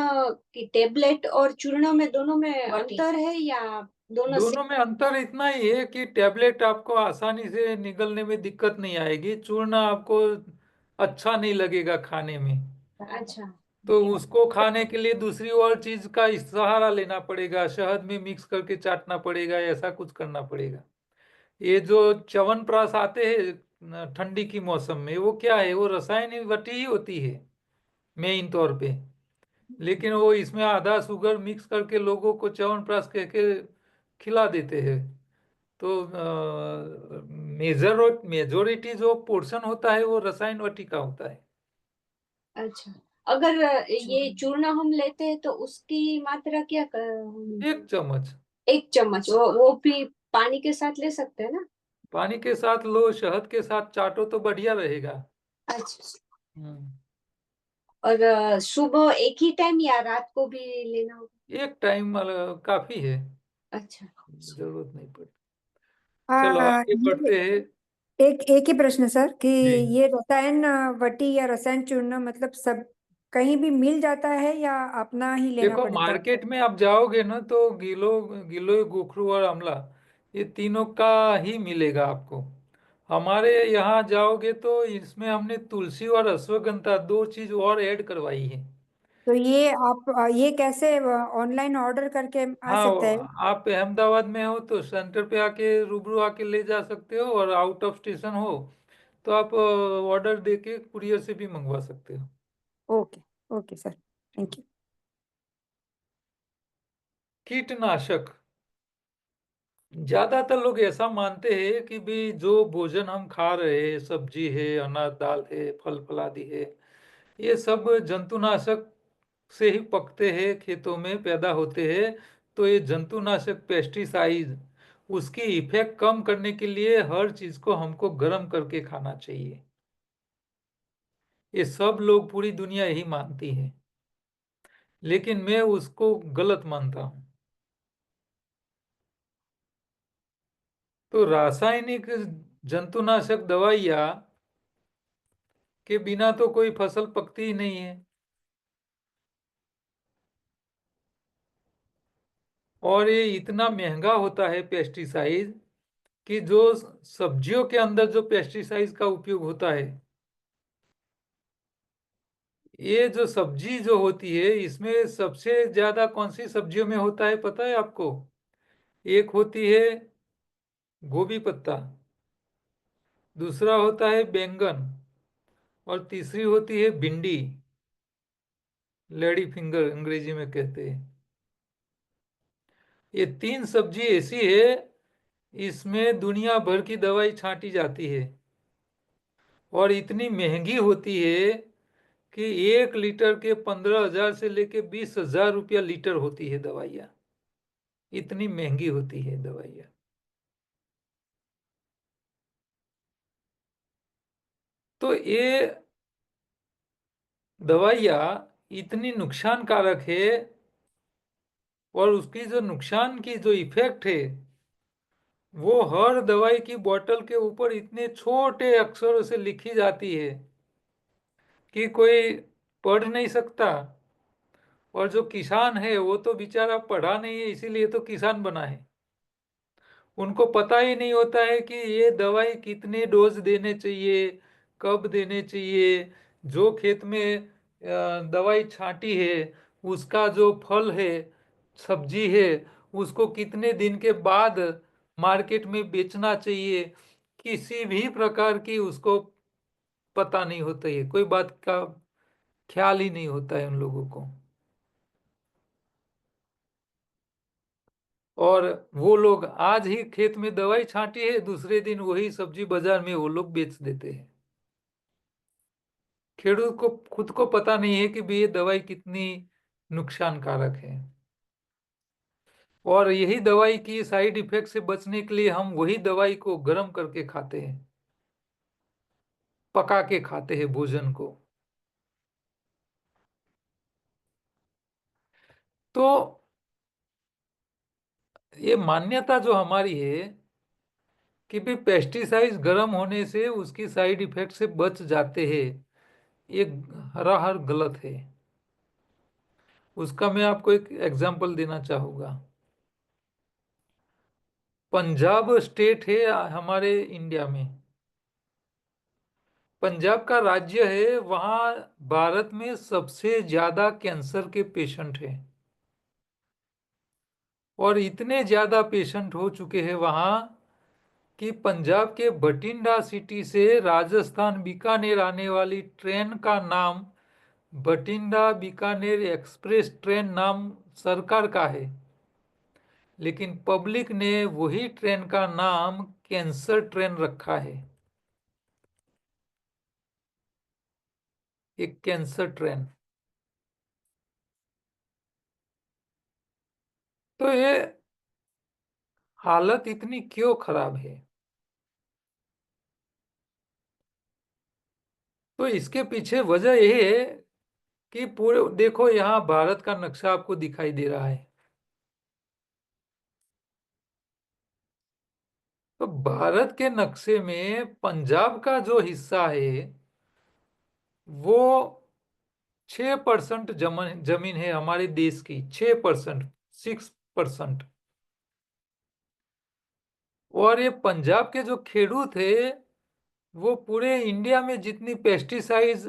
की टेबलेट और चूर्ण में दोनों में अंतर है या दोनों दोनों में अंतर इतना ही है कि टैबलेट आपको आसानी से निगलने में दिक्कत नहीं आएगी, चूर्ण आपको अच्छा नहीं लगेगा खाने में, अच्छा। तो उसको खाने के लिए दूसरी और चीज का सहारा लेना पड़ेगा, शहद में मिक्स करके चाटना पड़ेगा, ऐसा कुछ करना पड़ेगा। ये जो च्यवनप्राश आते हैं ठंडी की मौसम में, वो क्या है, वो रसायनिक वटी ही होती है मेन तौर पे, लेकिन वो इसमें आधा शुगर मिक्स करके लोगों को च्यवनप्राश कह के खिला देते हैं। तो मेजोरिटी जो पोर्शन होता है वो रसायन वटी का होता है। अच्छा, अगर ये चूर्ण हम लेते हैं तो उसकी मात्रा क्या 1 चम्मच 1 चम्मच, वो भी पानी के साथ ले सकते हैं ना? पानी के साथ लो, शहद के साथ चाटो तो बढ़िया रहेगा। अच्छा। हम्म। और सुबह एक ही टाइम या रात को भी लेना होगा? एक टाइम काफी है, अच्छा। जरूरत नहीं पड़ती। चलो आगे ये बढ़ते हैं। एक एक ही प्रश्न सर कि जी, ये रसायन वटी या रसायन चूर्ण मतलब सब कहीं भी मिल जाता है या अपना ही लेना देखो, पड़ता है? मार्केट में आप जाओगे ना तो गिलो गिलो गोखरू और आंवला, ये तीनों का ही मिलेगा आपको। हमारे यहाँ जाओगे तो इसमें हमने तुलसी और अश्वगंधा 2 चीज और ऐड करवाई है। तो ये आप ये कैसे ऑनलाइन ऑर्डर करके आ हाँ, सकता है? आप अहमदाबाद में हो तो सेंटर पे आके रूबरू आके ले जा सकते हो, और आउट ऑफ स्टेशन हो तो आप ऑर्डर दे के कुरियर से भी मंगवा सकते हो। Okay. Okay sir, thank you. कीटनाशक, ज्यादातर लोग ऐसा मानते हैं कि भी जो भोजन हम खा रहे हैं, सब्जी है, अनाज दाल है, फल फलादी है, ये सब जंतुनाशक से ही पकते हैं, खेतों में पैदा होते हैं। तो ये जंतुनाशक पेस्टिसाइड, उसकी इफेक्ट कम करने के लिए हर चीज को हमको गर्म करके खाना चाहिए। ये सब लोग, पूरी दुनिया यही मानती है, लेकिन मैं उसको गलत मानता हूं। तो रासायनिक जंतुनाशक दवाइयां के बिना तो कोई फसल पकती ही नहीं है। और ये इतना महंगा होता है पेस्टिसाइड, कि जो सब्जियों के अंदर जो पेस्टिसाइड का उपयोग होता है, ये जो सब्जी जो होती है, इसमें सबसे ज्यादा कौन सी सब्जियों में होता है पता है आपको? एक होती है गोभी पत्ता, दूसरा होता है बैंगन, और तीसरी होती है भिंडी, लेडी फिंगर अंग्रेजी में कहते हैं। ये तीन सब्जी ऐसी है, इसमें दुनिया भर की दवाई छांटी जाती है, और इतनी महंगी होती है कि 1 लीटर के 15,000 से लेके 20,000 रुपया लीटर होती है दवाइयाँ। इतनी महंगी होती है दवाइयाँ। तो ये दवाइयाँ इतनी नुकसानकारक है, और उसकी जो नुकसान की जो इफेक्ट है, वो हर दवाई की बोतल के ऊपर इतने छोटे अक्षरों से लिखी जाती है कि कोई पढ़ नहीं सकता। और जो किसान है वो तो बेचारा पढ़ा नहीं है, इसीलिए तो किसान बना है। उनको पता ही नहीं होता है कि ये दवाई कितने डोज देने चाहिए, कब देने चाहिए। जो खेत में दवाई छांटी है, उसका जो फल है, सब्जी है, उसको कितने दिन के बाद मार्केट में बेचना चाहिए, किसी भी प्रकार की उसको पता नहीं होता है। कोई बात का ख्याल ही नहीं होता है उन लोगों को। और वो लोग आज ही खेत में दवाई छांटी है, दूसरे दिन वही सब्जी बाजार में वो लोग बेच देते हैं। खेडूत को खुद को पता नहीं है कि भी ये दवाई कितनी नुकसानकारक है। और यही दवाई की साइड इफेक्ट से बचने के लिए हम वही दवाई को गर्म करके खाते हैं, पका के खाते हैं भोजन को। तो ये मान्यता जो हमारी है कि भी पेस्टिसाइड गर्म होने से उसकी साइड इफेक्ट से बच जाते हैं, ये हर गलत है। उसका मैं आपको एक एग्जांपल देना चाहूंगा। पंजाब स्टेट है हमारे इंडिया में, पंजाब का राज्य है, वहां भारत में सबसे ज्यादा कैंसर के पेशेंट हैं। और इतने ज्यादा पेशेंट हो चुके हैं वहां कि पंजाब के बठिंडा सिटी से राजस्थान बीकानेर आने वाली ट्रेन का नाम बठिंडा बीकानेर एक्सप्रेस ट्रेन नाम सरकार का है, लेकिन पब्लिक ने वही ट्रेन का नाम कैंसर ट्रेन रखा है। एक कैंसर ट्रेन। तो ये हालत इतनी क्यों खराब है? तो इसके पीछे वजह यह है कि पूरे देखो, यहाँ भारत का नक्शा आपको दिखाई दे रहा है। तो भारत के नक्शे में पंजाब का जो हिस्सा है वो 6% जमीन है हमारे देश की। 6%, 6%। और ये पंजाब के जो खेडूत थे, वो पूरे इंडिया में जितनी पेस्टिसाइड्स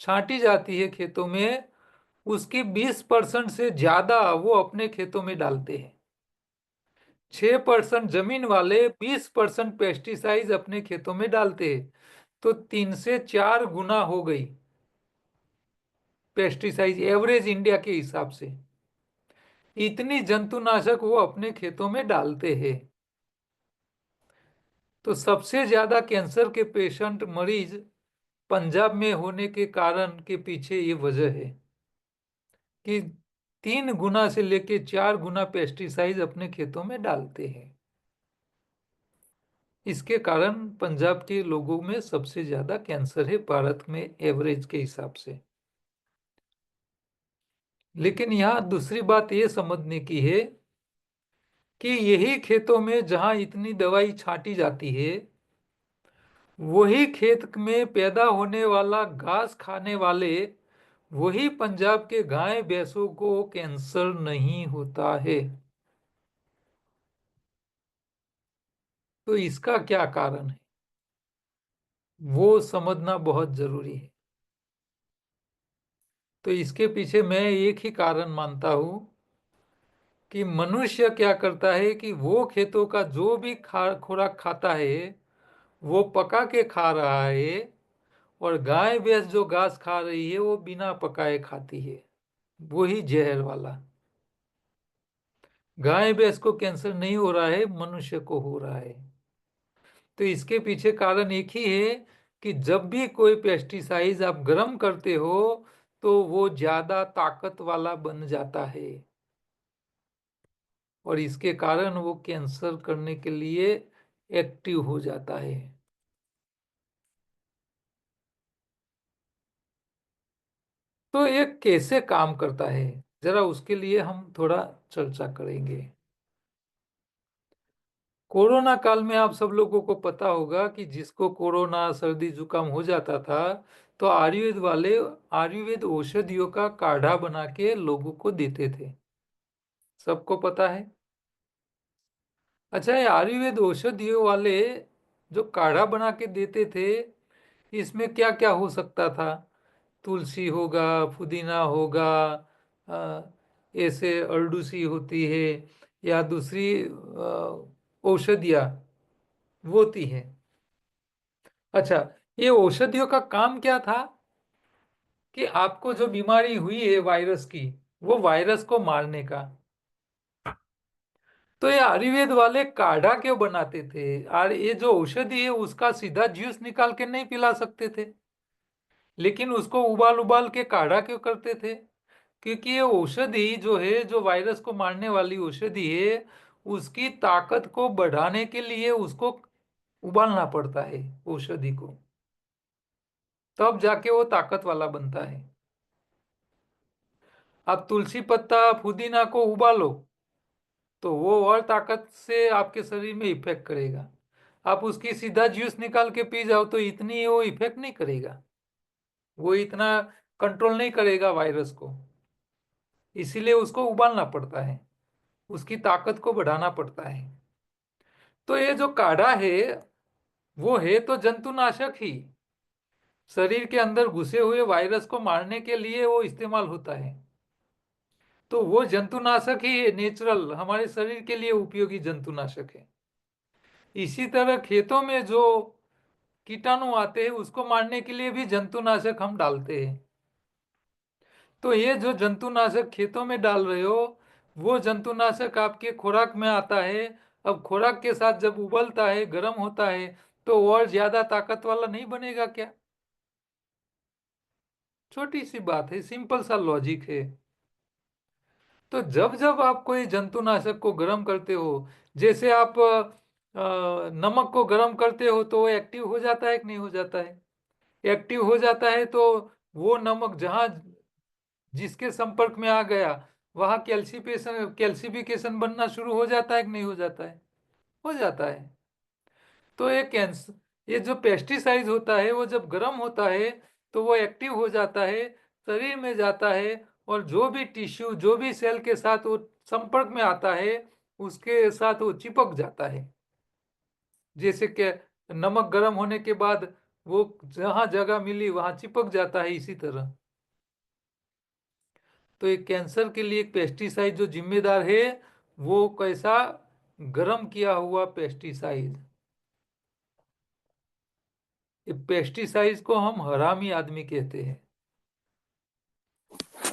छांटी जाती है खेतों में, उसकी 20% से ज्यादा वो अपने खेतों में डालते हैं। 6% जमीन वाले 20% पेस्टिसाइड्स अपने खेतों में डालते हैं। तो 3 से 4 गुना हो गई पेस्टिसाइड एवरेज इंडिया के हिसाब से। इतनी जंतुनाशक वो अपने खेतों में डालते हैं। तो सबसे ज्यादा कैंसर के पेशेंट मरीज पंजाब में होने के कारण के पीछे ये वजह है कि 3 गुना से लेके 4 गुना पेस्टिसाइड अपने खेतों में डालते हैं। इसके कारण पंजाब के लोगों में सबसे ज्यादा कैंसर है भारत में एवरेज के हिसाब से। लेकिन यहाँ दूसरी बात ये समझने की है कि यही खेतों में जहां इतनी दवाई छांटी जाती है, वही खेत में पैदा होने वाला घास खाने वाले वही पंजाब के गाय भैंसों को कैंसर नहीं होता है। तो इसका क्या कारण है, वो समझना बहुत जरूरी है। तो इसके पीछे मैं एक ही कारण मानता हूं कि मनुष्य क्या करता है कि वो खेतों का जो भी खुराक खाता है वो पका के खा रहा है, और गाय भैंस जो घास खा रही है वो बिना पकाए खाती है, वही जहर वाला। गाय भैंस को कैंसर नहीं हो रहा है, मनुष्य को हो रहा है। तो इसके पीछे कारण एक ही है कि जब भी कोई पेस्टिसाइड आप गर्म करते हो तो वो ज्यादा ताकत वाला बन जाता है, और इसके कारण वो कैंसर करने के लिए एक्टिव हो जाता है। तो ये कैसे काम करता है, जरा उसके लिए हम थोड़ा चर्चा करेंगे। कोरोना काल में आप सब लोगों को पता होगा कि जिसको कोरोना सर्दी जुकाम हो जाता था तो आयुर्वेद औषधियों का काढ़ा बना के लोगों को देते थे, सबको पता है। अच्छा, ये आयुर्वेद औषधियों वाले जो काढ़ा बना के देते थे, इसमें क्या क्या हो सकता था? तुलसी होगा, पुदीना होगा, ऐसे अरडुसी होती है, या दूसरी औषधियाँ होती है। अच्छा, ये औषधियों का काम क्या था कि आपको जो बीमारी हुई है वायरस की, वो वायरस को मारने का। तो ये आयुर्वेद वाले काढ़ा क्यों बनाते थे? और ये जो औषधि है उसका सीधा जूस निकाल के नहीं पिला सकते थे, लेकिन उसको उबाल उबाल के काढ़ा क्यों करते थे? क्योंकि ये औषधि जो है, जो वायरस को मारने वाली औषधि है, उसकी ताकत को बढ़ाने के लिए उसको उबालना पड़ता है औषधि को, तब जाके वो ताकत वाला बनता है। आप तुलसी पत्ता पुदीना को उबालो तो वो और ताकत से आपके शरीर में इफेक्ट करेगा। आप उसकी सीधा जूस निकाल के पी जाओ तो इतनी वो इफेक्ट नहीं करेगा, वो इतना कंट्रोल नहीं करेगा वायरस को। इसीलिए उसको उबालना पड़ता है, उसकी ताकत को बढ़ाना पड़ता है। तो ये जो काढ़ा है वो है तो जंतुनाशक ही, शरीर के अंदर घुसे हुए वायरस को मारने के लिए वो इस्तेमाल होता है। तो वो जंतुनाशक ही है, नेचुरल, हमारे शरीर के लिए उपयोगी जंतुनाशक है। इसी तरह खेतों में जो कीटाणु आते हैं उसको मारने के लिए भी जंतुनाशक हम डालते हैं। तो ये जो जंतुनाशक खेतों में डाल रहे हो, वो जंतुनाशक आपके खुराक में आता है। अब खुराक के साथ जब उबलता है, गर्म होता है, तो और ज्यादा ताकत वाला नहीं बनेगा क्या? छोटी सी बात है, सिंपल सा लॉजिक है। तो जब जब आप कोई जंतुनाशक को गर्म करते हो, जैसे आप नमक को गर्म करते हो तो वो एक्टिव हो जाता है कि नहीं हो जाता है? एक्टिव हो जाता है तो वो नमक जहां जिसके संपर्क में आ गया वहां कैल्सिफिकेशन बनना शुरू हो जाता है कि नहीं हो जाता है? हो जाता है। तो ये जो पेस्टिसाइड होता है वो जब गर्म होता है तो वो एक्टिव हो जाता है, शरीर में जाता है, और जो भी टिश्यू, जो भी सेल के साथ वो संपर्क में आता है उसके साथ वो चिपक जाता है। जैसे कि नमक गर्म होने के बाद वो जहां जगह मिली वहां चिपक जाता है, इसी तरह। तो एक कैंसर के लिए पेस्टिसाइड जो जिम्मेदार है वो कैसा? गर्म किया हुआ पेस्टिसाइड। ये पेस्टिसाइड को हम हरामी आदमी कहते हैं।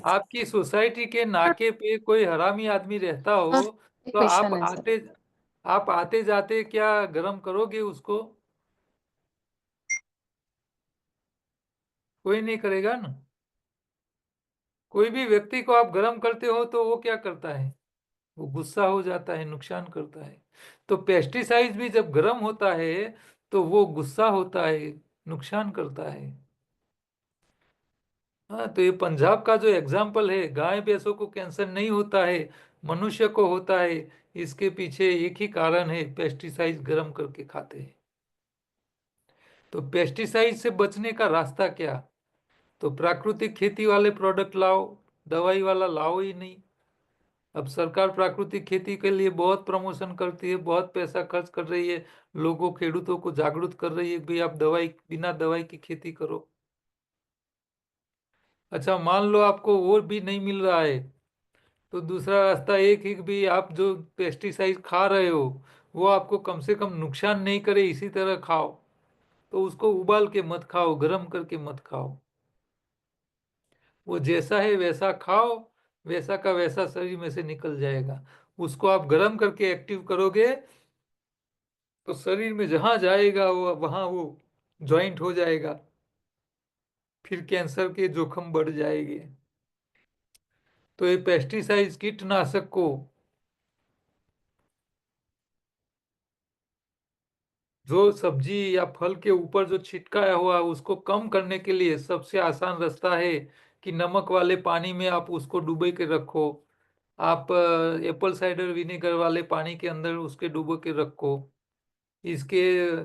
आपकी सोसाइटी के नाके पे कोई हरामी आदमी रहता हो एक तो क्वेश्चन है सर। आप आते जाते क्या गर्म करोगे उसको? कोई नहीं करेगा ना। कोई भी व्यक्ति को आप गर्म करते हो तो वो क्या करता है? वो गुस्सा हो जाता है, नुकसान करता है। तो पेस्टिसाइड भी जब गर्म होता है तो वो गुस्सा होता है, नुकसान करता है। हाँ, तो ये पंजाब का जो एग्जाम्पल है, गाय भैंसों को कैंसर नहीं होता है, मनुष्य को होता है। इसके पीछे एक ही कारण है, पेस्टिसाइड गर्म करके खाते हैं। तो पेस्टिसाइड से बचने का रास्ता क्या? तो प्राकृतिक खेती वाले प्रोडक्ट लाओ, दवाई वाला लाओ ही नहीं। अब सरकार प्राकृतिक खेती के लिए बहुत प्रमोशन करती है, बहुत पैसा खर्च कर रही है, लोगों खेडूतों को जागरूक कर रही है कि भाई आप दवाई, बिना दवाई की खेती करो। अच्छा, मान लो आपको वो भी नहीं मिल रहा है, तो दूसरा रास्ता एक ही कि भाई आप जो पेस्टिसाइड खा रहे हो वो आपको कम से कम नुकसान नहीं करे, इसी तरह खाओ। तो उसको उबाल के मत खाओ, गर्म करके मत खाओ। वो जैसा है वैसा खाओ, वैसा का वैसा शरीर में से निकल जाएगा। उसको आप गर्म करके एक्टिव करोगे तो शरीर में जहां जाएगा वो वहां वो ज्वाइंट हो जाएगा, फिर कैंसर के जोखिम बढ़ जाएंगे। तो ये पेस्टिसाइड कीटनाशक को जो सब्जी या फल के ऊपर जो छिटकाया हुआ उसको कम करने के लिए सबसे आसान रास्ता है कि नमक वाले पानी में आप उसको डुबो के रखो। आप एप्पल साइडर विनेगर वाले पानी के अंदर उसके डुबो के रखो। इसके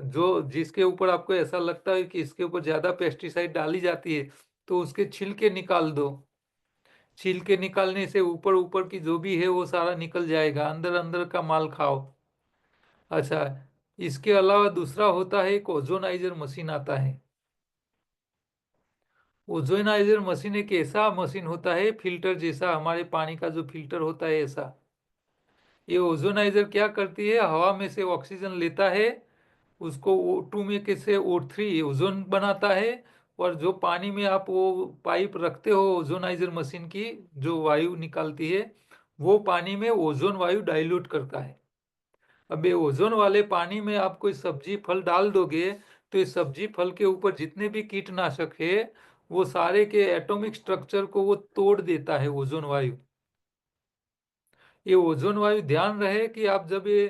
जो जिसके ऊपर आपको ऐसा लगता है कि इसके ऊपर ज्यादा पेस्टिसाइड डाली जाती है तो उसके छिलके निकाल दो। छिलके निकालने से ऊपर ऊपर की जो भी है वो सारा निकल जाएगा, अंदर अंदर का माल खाओ। अच्छा, इसके अलावा दूसरा होता है एक ओजोनाइजर मशीन आता है। ओजोनाइजर मशीन एक ऐसा मशीन होता है, फिल्टर जैसा, हमारे पानी का जो फिल्टर होता है ऐसा। ये ओजोनाइजर क्या करती है, हवा में से ऑक्सीजन लेता है, उसको O2 में से O3 ओजोन बनाता है, और जो पानी में आप वो पाइप रखते हो ओजोनाइजर मशीन की, जो वायु निकालती है, वो पानी में ओजोन वायु डाइल्यूट करता है। अब ये ओजोन वाले पानी में आप कोई सब्जी फल डाल दोगे तो इस सब्जी फल के ऊपर जितने भी कीटनाशक है वो सारे के एटॉमिक स्ट्रक्चर को वो तोड़ देता है ओजोन वायु। ये ओजोन वायु ध्यान रहे कि आप जब ये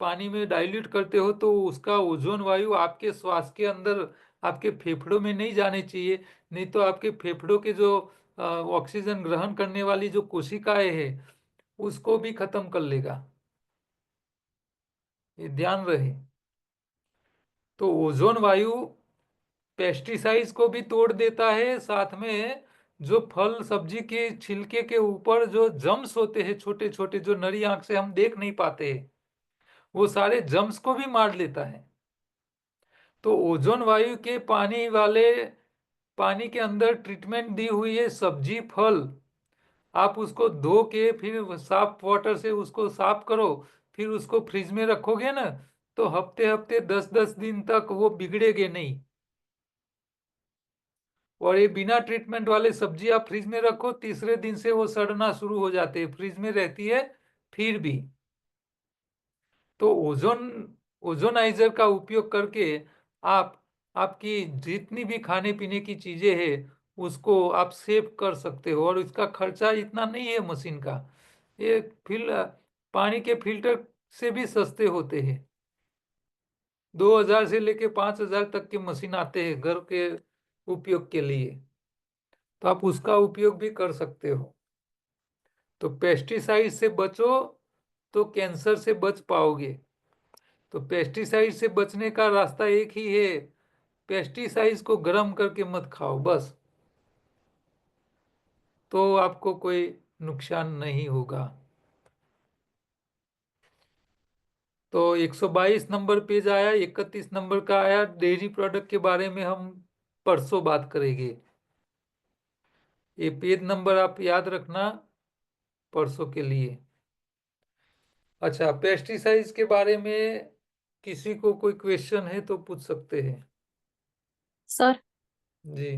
पानी में डाइल्यूट करते हो तो उसका ओजोन वायु आपके श्वास के अंदर, आपके फेफड़ों में नहीं जाने चाहिए, नहीं तो आपके फेफड़ों के जो ऑक्सीजन ग्रहण करने वाली जो कोशिकाएं है उसको भी खत्म कर लेगा। ये ध्यान रहे। तो ओजोन वायु पेस्टिसाइड्स को भी तोड़ देता है, साथ में जो फल सब्जी के छिलके के ऊपर जो जम्स होते हैं छोटे छोटे, जो नरी आंख से हम देख नहीं पाते, वो सारे जम्स को भी मार लेता है। तो ओजोन वायु के पानी के अंदर ट्रीटमेंट दी हुई है सब्जी फल, आप उसको धो के फिर साफ वाटर से उसको साफ करो, फिर उसको फ्रिज में रखोगे ना, तो हफ्ते हफ्ते 10-10 दिन तक वो बिगड़ेगे नहीं। और ये बिना ट्रीटमेंट वाले सब्जी आप फ्रिज में रखो, तीसरे दिन से वो सड़ना शुरू हो जाते हैं, फ्रिज में रहती है फिर भी। तो ओजोनाइजर का उपयोग करके आप आपकी जितनी भी खाने पीने की चीजें हैं उसको आप सेव कर सकते हो, और इसका खर्चा इतना नहीं है मशीन का। ये पानी के फिल्टर से भी सस्ते होते हैं। 2000 से लेके 5000 तक के मशीन आते हैं घर के उपयोग के लिए, तो आप उसका उपयोग भी कर सकते हो। तो पेस्टिसाइड से बचो तो कैंसर से बच पाओगे। तो पेस्टिसाइड से बचने का रास्ता एक ही है, पेस्टिसाइड्स को गर्म करके मत खाओ बस, तो आपको कोई नुकसान नहीं होगा। तो 122 नंबर पेज आया, 31 नंबर का आया, डेयरी प्रोडक्ट के बारे में हम परसों बात करेंगे। ये पेज नंबर आप याद रखना परसों के लिए। अच्छा, पेस्टिसाइड्स के बारे में किसी को कोई क्वेश्चन है तो पूछ सकते हैं। सर जी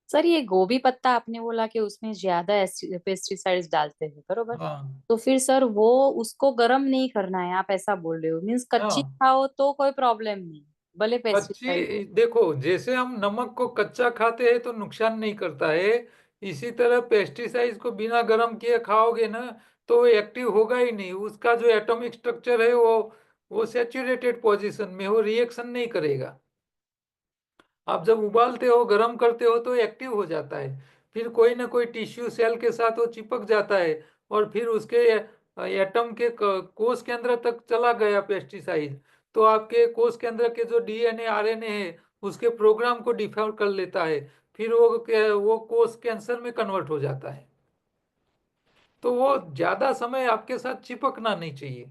सर ये गोभी पत्ता आपने बोला कि उसमें ज्यादा पेस्टिसाइड्स डालते हैं, बरोबर? हाँ तो फिर सर वो उसको गर्म नहीं करना है, आप ऐसा बोल रहे हो? मीन्स कच्ची हाँ, खाओ तो कोई प्रॉब्लम नहीं, भले पेस्टिसाइड। कच्ची देखो, जैसे हम नमक को कच्चा खाते हैं तो नुकसान नहीं करता है, इसी तरह पेस्टिसाइड्स को बिना गर्म किए खाओगे ना तो वो एक्टिव होगा ही नहीं, उसका जो एटॉमिक स्ट्रक्चर है वो सैचुरेटेड पोजीशन में, वो रिएक्शन नहीं करेगा। आप जब उबालते हो, गर्म करते हो तो एक्टिव हो जाता है, फिर कोई ना कोई टिश्यू सेल के साथ वो चिपक जाता है और फिर उसके एटम के कोश केंद्र तक चला गया पेस्टिसाइड, तो आपके कोश केंद्र के जो डीएनए आरएनए है उसके प्रोग्राम को डिफाइन कर लेता है, फिर वो कोश कैंसर में कन्वर्ट हो जाता है। तो वो ज्यादा समय आपके साथ चिपकना नहीं चाहिए,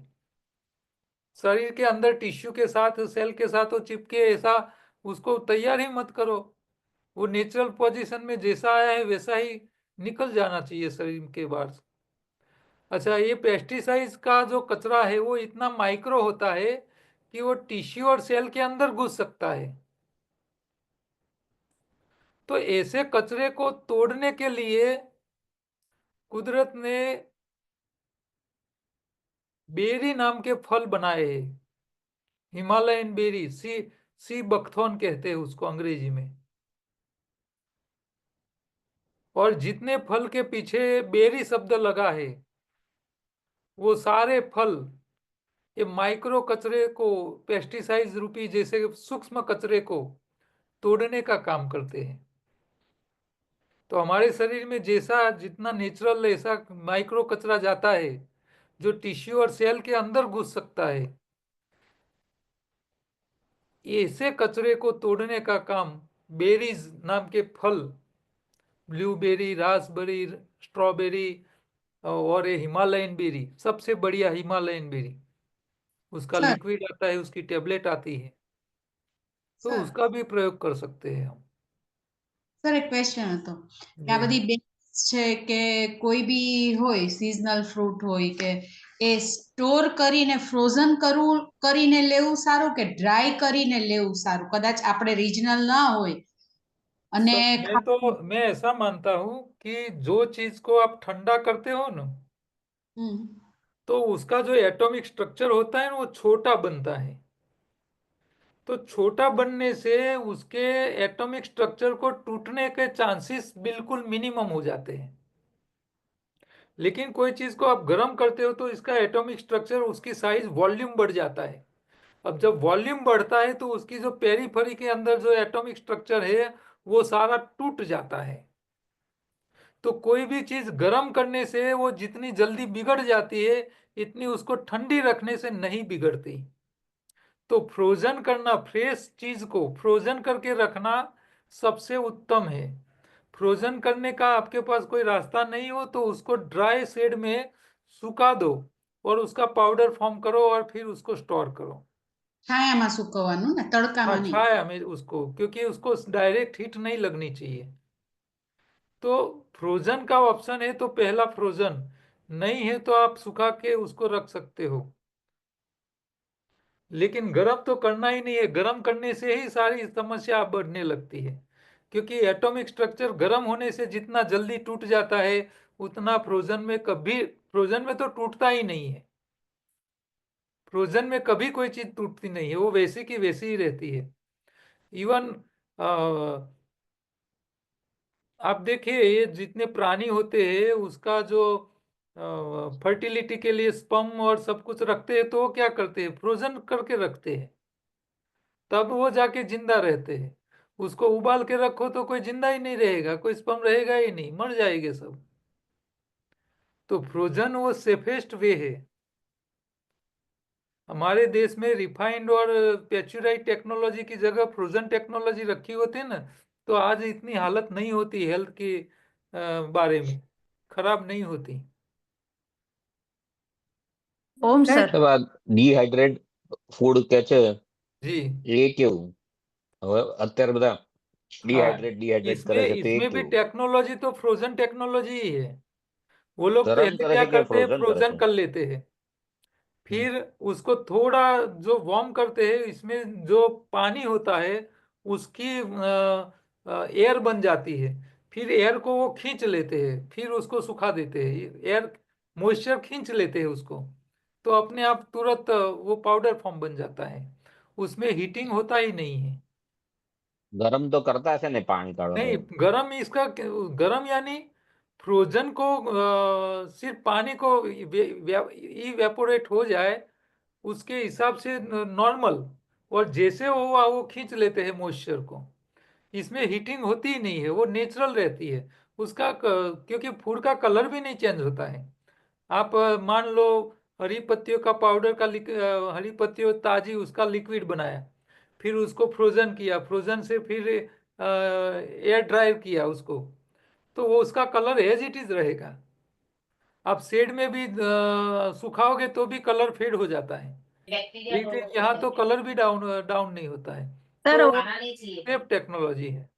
शरीर के अंदर टिश्यू के साथ, सेल के साथ वो चिपके, ऐसा उसको तैयार ही मत करो। वो नेचुरल पोजीशन में जैसा आया है वैसा ही निकल जाना चाहिए शरीर के बाहर। अच्छा, ये पेस्टिसाइड्स का जो कचरा है वो इतना माइक्रो होता है कि वो टिश्यू और सेल के अंदर घुस सकता है। तो ऐसे कचरे को तोड़ने के लिए कुदरत ने बेरी नाम के फल बनाए हैं, हिमालयन बेरी, सी बकथॉर्न कहते हैं उसको अंग्रेजी में। और जितने फल के पीछे बेरी शब्द लगा है वो सारे फल ये माइक्रो कचरे को, पेस्टिसाइड रूपी जैसे सूक्ष्म कचरे को तोड़ने का काम करते हैं। तो हमारे शरीर में जैसा जितना नेचुरल ऐसा माइक्रो कचरा जाता है जो टिश्यू और सेल के अंदर घुस सकता है, ऐसे कचरे को तोड़ने का काम बेरीज नाम के फल, ब्लूबेरी, रासबेरी, स्ट्रॉबेरी और ये हिमालयन बेरी, सबसे बढ़िया हिमालयन बेरी, उसका सर लिक्विड आता है, उसकी टेबलेट आती है, तो सर उसका भी प्रयोग कर सकते हैं हम। સર એક ક્વેશ્ચન હતો કે આ जी બધી બેરીઝ છે કે કોઈ બી હોય સિઝનલ ફ્રૂટ હોય કે એ સ્ટોર કરીને ફ્રોઝન કરવું કરીને લેવું સારું કે ડ્રાય કરીને લેવું સારું, કદાચ આપણે રિજનલ ના હોય અને सब मैं ऐसा मानता हूँ कि जो चीज को आप ठंडा करते हो ना, હમ तो उसका जो एटॉमिक स्ट्रक्चर होता है ना वो छोटा बनता है। तो छोटा बनने से उसके एटॉमिक स्ट्रक्चर को टूटने के चांसेस बिल्कुल मिनिमम हो जाते हैं। लेकिन कोई चीज को आप गर्म करते हो तो इसका एटॉमिक स्ट्रक्चर, उसकी साइज, वॉल्यूम बढ़ जाता है। अब जब वॉल्यूम बढ़ता है तो उसकी जो पेरीफेरी के अंदर जो एटॉमिक स्ट्रक्चर है वो सारा टूट जाता है। तो कोई भी चीज गर्म करने से वो जितनी जल्दी बिगड़ जाती है इतनी उसको ठंडी रखने से नहीं बिगड़ती। तो फ्रोजन करना, फ्रेश चीज को फ्रोजन करके रखना सबसे उत्तम है। फ्रोजन करने का आपके पास कोई रास्ता नहीं हो तो उसको ड्राई शेड में सुखा दो और उसका पाउडर फॉर्म करो और फिर उसको स्टोर करो। છાયામાં સુકવવાનું ને हाँ, તડકામાં नहीं। छाया में उसको, क्योंकि उसको डायरेक्ट हीट नहीं लगनी चाहिए। तो फ्रोजन का ऑप्शन है तो पहला फ्रोजन, नहीं है तो आप सुखा के उसको रख सकते हो। लेकिन गर्म तो करना ही नहीं है, गर्म करने से ही सारी समस्या बढ़ने लगती है, क्योंकि एटॉमिक स्ट्रक्चर गर्म होने से जितना जल्दी टूट जाता है उतना फ्रोजन में तो टूटता ही नहीं है। फ्रोजन में कभी कोई चीज टूटती नहीं है, वो वैसी की वैसी ही रहती है। इवन आप देखिए ये जितने प्राणी होते हैं उसका जो फर्टिलिटी के लिए स्पर्म और सब कुछ रखते हैं तो वो क्या करते हैं, फ्रोजन करके रखते हैं, तब वो जाके जिंदा रहते हैं। उसको उबाल के रखो तो कोई जिंदा ही नहीं रहेगा, कोई स्पर्म रहेगा ही नहीं, मर जाएंगे सब। तो फ्रोजन वो सेफेस्ट वे है। हमारे देश में रिफाइंड और पेच्यूराइट टेक्नोलॉजी की जगह फ्रोजन टेक्नोलॉजी रखी होती ना तो आज इतनी हालत नहीं होती, हेल्थ के बारे में खराब नहीं होती। ઓમ સર સર સાહેબ આ ડિહાઇડ્રેટ ફૂડ કે છે जी એ કેવું? હવે અત્યારે બધા हाँ, ડિહાઇડ્રેટ કરે છે તો એ इसमें भी કેવું? टेक्नोलॉजी तो फ्रोजन टेक्नोलॉजी ही है। वो लोग ગરમ पहले કરે क्या છે કે करते हैं, ફ્રોઝન કરે फ्रोजन છે? कर लेते हैं, फिर उसको थोड़ा जो वार्म करते हैं, इसमें जो पानी होता है उसकी एयर बन जाती है, फिर एयर को वो खींच लेते हैं, फिर उसको सुखा देते हैं, एयर मॉइस्चर खींच लेते हैं उसको, तो अपने आप तुरंत वो पाउडर फॉर्म बन जाता है, उसमें हीटिंग होता ही नहीं है। ગરમ તો કરતા હશે ને પાણી કાઢો તો? नहीं, गरम इसका गरम यानी फ्रोजन को सिर्फ पानी को इवेपोरेट हो जाए उसके हिसाब से नॉर्मल, और जैसे वो खींच लेते हैं मॉइस्चर को। इसमें हीटिंग होती ही नहीं है, वो नेचुरल रहती है उसका क्योंकि फूड का कलर भी नहीं चेंज होता है। आप मान लो हरी पत्तियों का पाउडर का हरी पत्तियों ताजी उसका लिक्विड बनाया, फिर उसको फ्रोजन किया, फ्रोजन से फिर एयर ड्राई किया उसको, तो वो उसका कलर एज इट इज रहेगा। आप शेड में भी सुखाओगे तो भी कलर फेड हो जाता है, लेकिन यहाँ तो कलर भी डाउन डाउन नहीं होता है। सर तो वो- सेफ टेक्नोलॉजी है।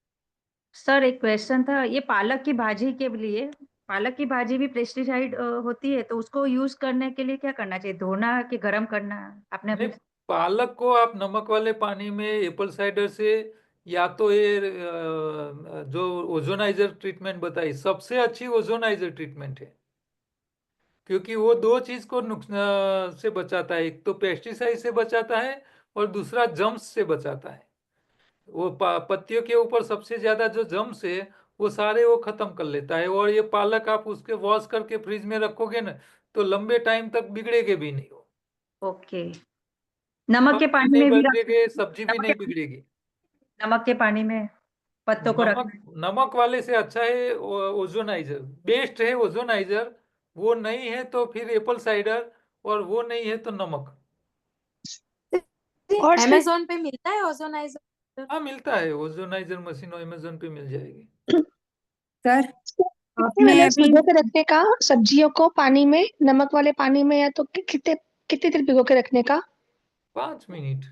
सर एक क्वेश्चन था, ये पालक की भाजी के लिए, पालक की भाजी भी पेस्टिसाइड होती है, तो उसको यूज करने के लिए क्या करना चाहिए, धोना कि गर्म करना? आपने नहीं, अभी पालक को आप नमक वाले पानी में एप्पल साइडर से, या तो ये जो ओजोनाइजर ट्रीटमेंट बताई सबसे अच्छी ओजोनाइजर ट्रीटमेंट है, क्योंकि वो दो चीज को नुकसान से बचाता है, एक तो पेस्टिसाइड से बचाता है और दूसरा जम्स से बचाता है। वो पत्तियों के ऊपर सबसे ज्यादा जो जम्स है वो सारे वो खत्म कर लेता है। और ये पालक आप उसके वॉश करके फ्रिज में रखोगे ना तो लंबे टाइम तक बिगड़ेगे भी नहीं, वो ओके, नमक फल के भी पानी नहीं में भी बिगड़ेगे, सब्जी भी नमक नहीं के बिगड़ेगी। नमक के पानी में पत्तों को नमक रखना है। नमक वाले से अच्छा है ओजोनाइजर, बेस्ट है ओजोनाइजर। वो नहीं है तो फिर एप्पल साइडर, और वो नहीं है तो नमक। और सर अमेजोन पे मिलता है ओजोनाइजर? हाँ मिलता है, ओजोनाइजर मशीन अमेजोन पे मिल जाएगी। सर कितने आपने मिनट्स अभी भिगो के रखने का सब्जियों को पानी में, नमक वाले पानी में, या तो कितने कितनी देर भिगो के रखने का? 5 मिनट।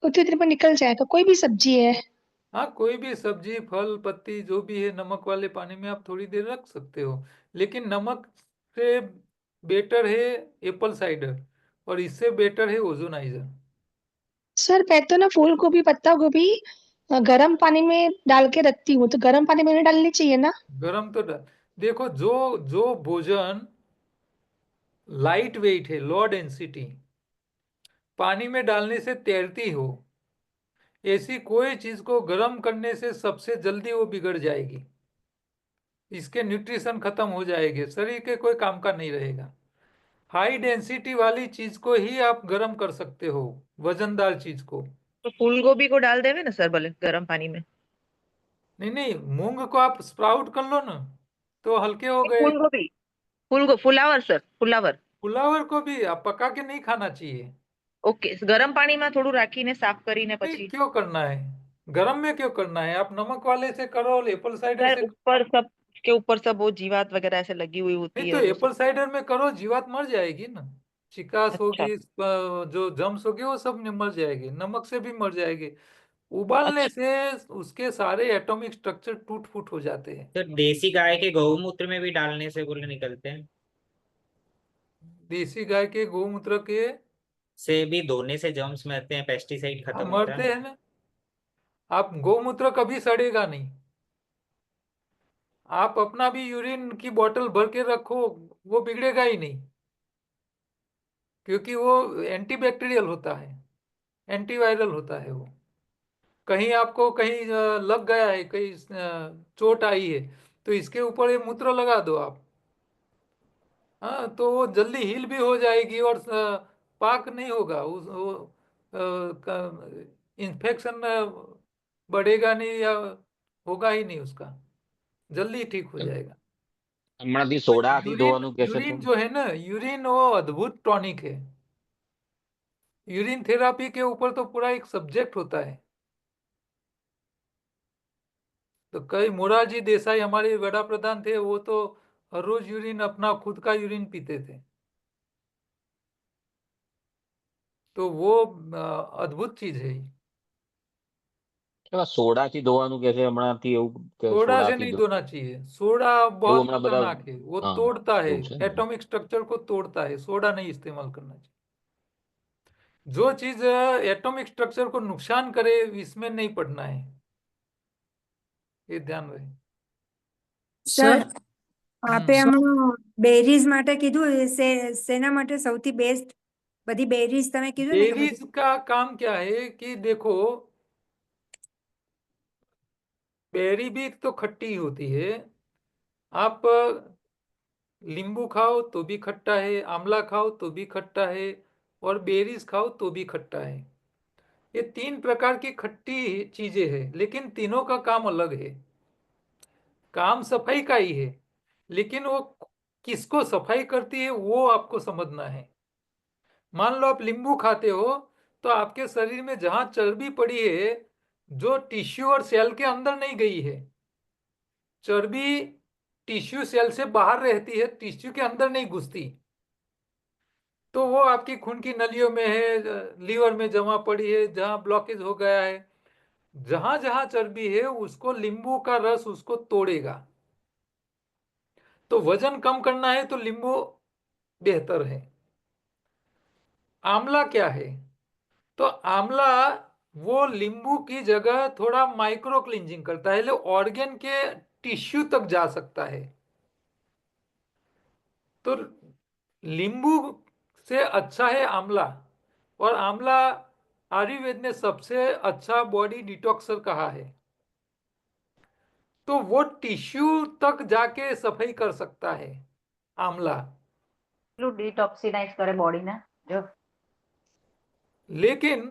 उतनी देर में निकल जाएगा, कोई भी सब्जी है? हाँ, कोई भी सब्जी फल पत्ती जो भी है नमक वाले पानी में आप थोड़ी देर रख सकते हो, लेकिन नमक से बेटर है एप्पल साइडर, और इससे बेटर है ओजोनाइजर। सर मैं तो ना फूल गोभी पत्ता गोभी गर्म पानी में डाल के रखती हूँ, तो गर्म पानी में नहीं डालनी चाहिए ना? गरम तो देखो, जो जो भोजन लाइट वेट है, लो डेंसिटी, पानी में डालने से तैरती हो, ऐसी कोई चीज को गर्म करने से सबसे जल्दी वो बिगड़ जाएगी, इसके न्यूट्रिशन खत्म हो जाएंगे, शरीर के कोई काम का नहीं रहेगा। हाई डेंसिटी वाली चीज को ही आप गर्म कर सकते हो, वजनदार चीज को। तो फूल गोभी को डाल देवे ना सर भले गर्म पानी में? नहीं नहीं, मूंग को आप स्प्राउट कर लो ना तो हल्के हो गए। फूल गोभी, फुलावर सर, फुलावर। फुलावर को भी आप पका के नहीं खाना चाहिए। ઓકે, ગરમ પાણીમાં થોડું રાખીને સાફ કરીને नहीं, પછી? क्यों करना है, गरम में क्यों करना है, आप नमक वाले से करो, एप्पल साइडर सर से ऊपर सब के ऊपर सब वो जीवात वगैरह ऐसे लगी हुई नहीं, होती तो है वो सब। एप्पल साइडर में करो, जीवात मर जाएगी ना, चिकास अच्छा। होगी, जो जम्स होगी वो सब मर जाएगी, नमक से भी मर जाएगी। उबालने अच्छा। से उसके सारे एटॉमिक स्ट्रक्चर टूट फूट हो जाते हैं। तो देसी गाय के गौमूत्र में भी डालने से बोले निकलते हैं? देसी गाय के गोमूत्र के से भी धोने से जर्म्स मरते हैं, पेस्टिसाइड खत्म होता मरते है। हैं ना। आप गोमूत्र कभी सड़ेगा नहीं, आप अपना भी यूरिन की बोतल भर के रखो, वो बिगड़ेगा ही नहीं, क्योंकि वो एंटीबैक्टीरियल होता है, एंटीवायरल होता है वो। कहीं आपको कहीं लग गया है, कहीं चोट आई है, तो इसके ऊपर ये मूत्र लगा दो आप, हाँ, तो वो जल्दी हील भी हो जाएगी, और पाक नहीं होगा उस वो इन्फेक्शन बढ़ेगा नहीं, या होगा ही नहीं उसका, जल्दी ठीक हो जाएगा। હમણાંથી तो સોડાથી यूरिन ધોવાનું કહેશે यूरिन તો? जो है ना, यूरिन वो अद्भुत टॉनिक है। यूरिन थेरापी के ऊपर तो पूरा एक सब्जेक्ट होता है। तो कई मोरारजी देसाई हमारे वड़ा प्रधान थे, वो तो हर रोज यूरिन अपना खुद का यूरिन पीते थे। तो वो अद्भुत चीज है। એવા સોડાથી ધોવાનું કહેશે હમણાંથી, એવું કે सोडा से સોડાથી नहीं ધો धोना चाहिए, सोडा એવું बहुत હમણાં બધા? खतरनाक है, वो હા, तोड़ता है, એવું છે ને? एटॉमिक स्ट्रक्चर को तोड़ता है, सोडा नहीं इस्तेमाल करना चाहिए। जो चीज एटॉमिक स्ट्रक्चर को नुकसान करे इसमें नहीं पड़ना है, ये ध्यान रहे। સર આપે हम्म। હમણાં બેરીઝ માટે કીધું સેના માટે સૌથી બેસ્ટ બધી બેરીઝ તમે કીધું ને કે બધી बेरीज का काम क्या है कि देखो, बेरी भी तो खट्टी होती है, आप नींबू खाओ तो भी खट्टा है, आंवला खाओ तो भी खट्टा है, और बेरीज खाओ तो भी खट्टा है। ये 3 प्रकार की खट्टी चीजें हैं, लेकिन तीनों का काम अलग है। काम सफाई का ही है, लेकिन वो किसको सफाई करती है वो आपको समझना है। मान लो आप नींबू खाते हो, तो आपके शरीर में जहां चर्बी पड़ी है, जो टिश्यू और सेल के अंदर नहीं गई है, चर्बी टिश्यू सेल से बाहर रहती है, टिश्यू के अंदर नहीं घुसती, तो वो आपकी खून की नलियों में है, लीवर में जमा पड़ी है, जहां ब्लॉकेज हो गया है, जहां जहां चर्बी है उसको नींबू का रस उसको तोड़ेगा। तो वजन कम करना है तो नींबू बेहतर है। आंवला क्या है? तो आंवला वो नींबू की जगह थोड़ा माइक्रो क्लींजिंग करता है, ऑर्गन के टिश्यू तक जा सकता है। तो नींबू से अच्छा है आंवला, और आंवला आयुर्वेद ने सबसे अच्छा बॉडी डिटॉक्सर कहा है। तो वो टिश्यू तक जाके सफाई कर सकता है आंवला। डिटॉक्सिनाइज करे बॉडी ने जो। लेकिन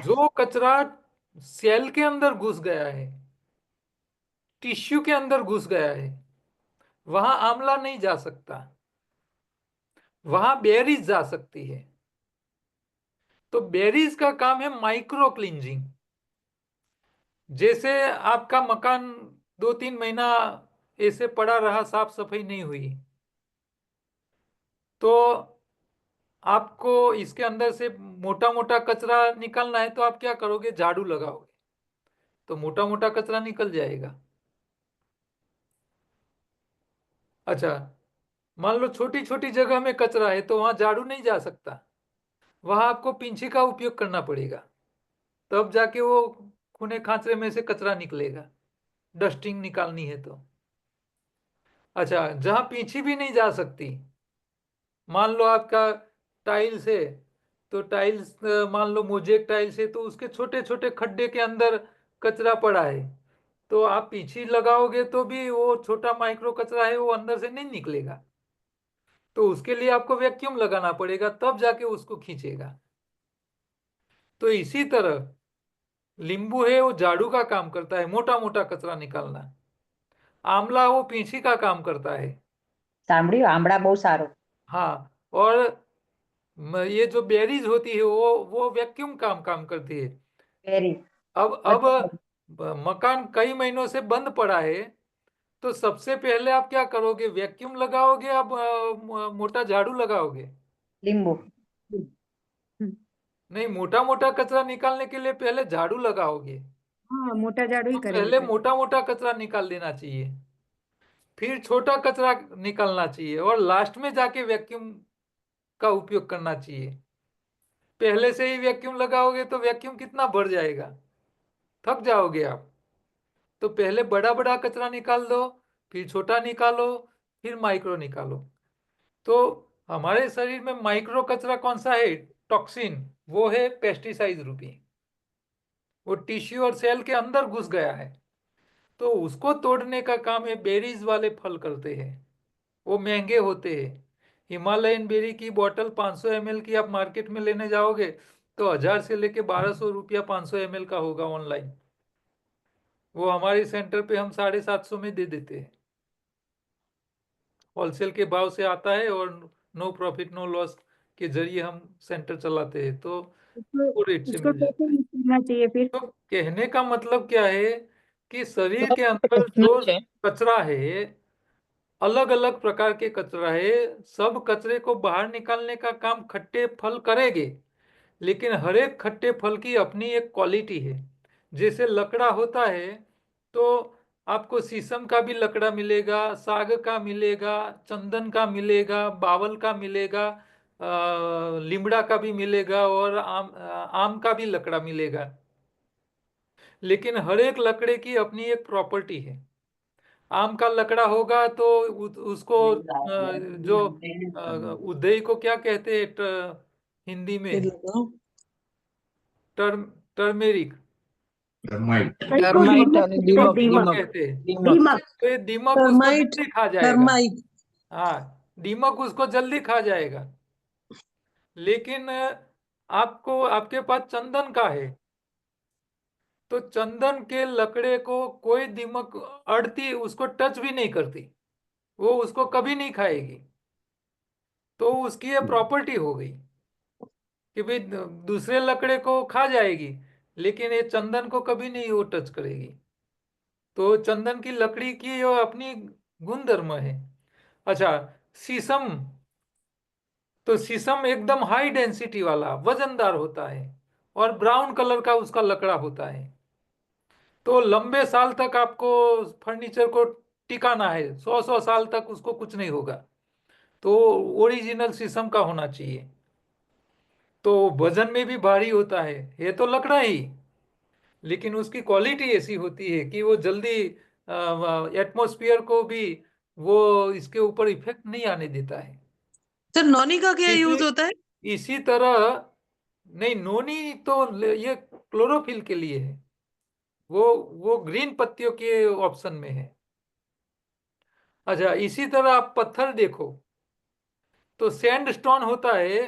जो कचरा सेल के अंदर घुस गया है, टिश्यू के अंदर घुस गया है, वहां आंवला नहीं जा सकता, वहां बेरीज जा सकती है। तो बेरीज का काम है माइक्रो क्लींजिंग। जैसे आपका मकान 2-3 महीना ऐसे पड़ा रहा, साफ सफाई नहीं हुई, तो आपको इसके अंदर से मोटा मोटा कचरा निकालना है, तो आप क्या करोगे? झाड़ू लगाओगे तो मोटा मोटा कचरा निकल जाएगा। अच्छा, मान लो छोटी छोटी जगह में कचरा है, तो वहां झाड़ू नहीं जा सकता, वहां आपको पिंची का उपयोग करना पड़ेगा, तब जाके वो खूने खांचरे में से कचरा निकलेगा, डस्टिंग निकालनी है तो। अच्छा, जहां पींछी भी नहीं जा सकती, मान लो आपका टाइल्स है, तो टाइल्स मान लो मोजेक टाइल्स है, तो उसके छोटे छोटे खड्डे के अंदर कचरा पड़ा है, तो आप पीछे लगाओगे तो भी वो छोटा माइक्रो कचरा है वो अंदर से नहीं निकलेगा, तो उसके लिए आपको वैक्यूम लगाना पड़ेगा, तब जाके उसको खींचेगा। तो इसी तरह नींबू है वो झाड़ू का काम करता है, मोटा मोटा कचरा निकालना। आंवला वो पींछी का काम करता है। સાંભળ્યું આમળા બહુ સારો हाँ, और ये जो बेरीज होती है वो वैक्यूम काम काम करती है। વેરી अब मकान कई महीनों से बंद पड़ा है, तो सबसे पहले आप क्या करोगे? वैक्यूम लगाओगे, आप मोटा झाड़ू लगाओगे? લીંબુ नहीं, मोटा मोटा कचरा निकालने के लिए पहले झाड़ू लगाओगे, हाँ, मोटा झाड़ू ही तो करेंगे पहले फिर। मोटा मोटा कचरा निकाल देना चाहिए, फिर छोटा कचरा निकालना चाहिए, और लास्ट में जाके वैक्यूम का उपयोग करना चाहिए। पहले से ही वैक्यूम लगाओगे तो वैक्यूम कितना बढ़ जाएगा, थक जाओगे आप। तो पहले बड़ा बड़ा कचरा निकाल दो, फिर छोटा निकालो, फिर माइक्रो निकालो। तो हमारे शरीर में माइक्रो कचरा कौन सा है? टॉक्सिन, वो है पेस्टिसाइड रूपी, वो टिश्यू और सेल के अंदर घुस गया है, तो उसको तोड़ने का काम है बेरीज वाले फल करते हैं। वो महंगे होते हैं। हिमालयन बेरी की बोतल 500 ml की आप मार्केट में लेने जाओगे तो 1000 से लेके 1200 रुपया 500 ml का होगा ऑनलाइन। वो हमारे सेंटर पे हम 750 में दे देते हैं, होलसेल के भाव से आता है, और नो प्रॉफिट नो लॉस के जरिए हम सेंटर चलाते हैं, तो उसको वो रेट से उसको मिल कैसे जाता है। यूज करना चाहिए फिर? तो कहने का मतलब क्या है कि शरीर के अंदर जो कचरा है, अलग अलग प्रकार के कचरा है, सब कचरे को बाहर निकालने का काम खट्टे फल करेंगे, लेकिन हर एक खट्टे फल की अपनी एक क्वालिटी है। जैसे लकड़ा होता है, तो आपको शीशम का भी लकड़ा मिलेगा, साग का मिलेगा, चंदन का मिलेगा, बावल का मिलेगा, लीमड़ा का भी मिलेगा, और आम का भी लकड़ा मिलेगा। लेकिन हर एक लकड़े की अपनी एक प्रॉपर्टी है। आम का लकड़ा होगा तो उसको जो उदय को क्या कहते हैं हिंदी में? Term turmeric. टर्माइट टर्माइट और दीमक दीमक दीमक कहते हैं। दीमक तो ये दीमक उसको टर्माइट जल्दी खा जाएगा। टर्माइट हाँ, दीमक उसको जल्दी खा जाएगा। लेकिन आपको आपके पास चंदन का है, तो चंदन के लकड़े को कोई दीमक अड़ती उसको टच भी नहीं करती, वो उसको कभी नहीं खाएगी। तो उसकी ये प्रॉपर्टी हो गई कि भाई दूसरे लकड़े को खा जाएगी, लेकिन ये चंदन को कभी नहीं वो टच करेगी। तो चंदन की लकड़ी की वो अपनी गुणधर्म है। अच्छा, शीशम, तो शीशम एकदम हाई डेंसिटी वाला वजनदार होता है और ब्राउन कलर का उसका लकड़ा होता है। तो लंबे साल तक आपको फर्नीचर को टिकाना है, 100 साल तक उसको कुछ नहीं होगा, तो ओरिजिनल शीशम का होना चाहिए। तो वजन में भी भारी होता है, ये तो लकड़ा ही, लेकिन उसकी क्वालिटी ऐसी होती है कि वो जल्दी एटमॉस्फेयर को भी वो इसके ऊपर इफेक्ट नहीं आने देता है। सर नॉनी का क्या यूज होता है? इसी तरह नहीं, नोनी तो ये क्लोरोफिल के लिए है, वो ग्रीन पत्तियों के ऑप्शन में है। अच्छा, इसी तरह आप पत्थर देखो, तो सैंडस्टोन होता है,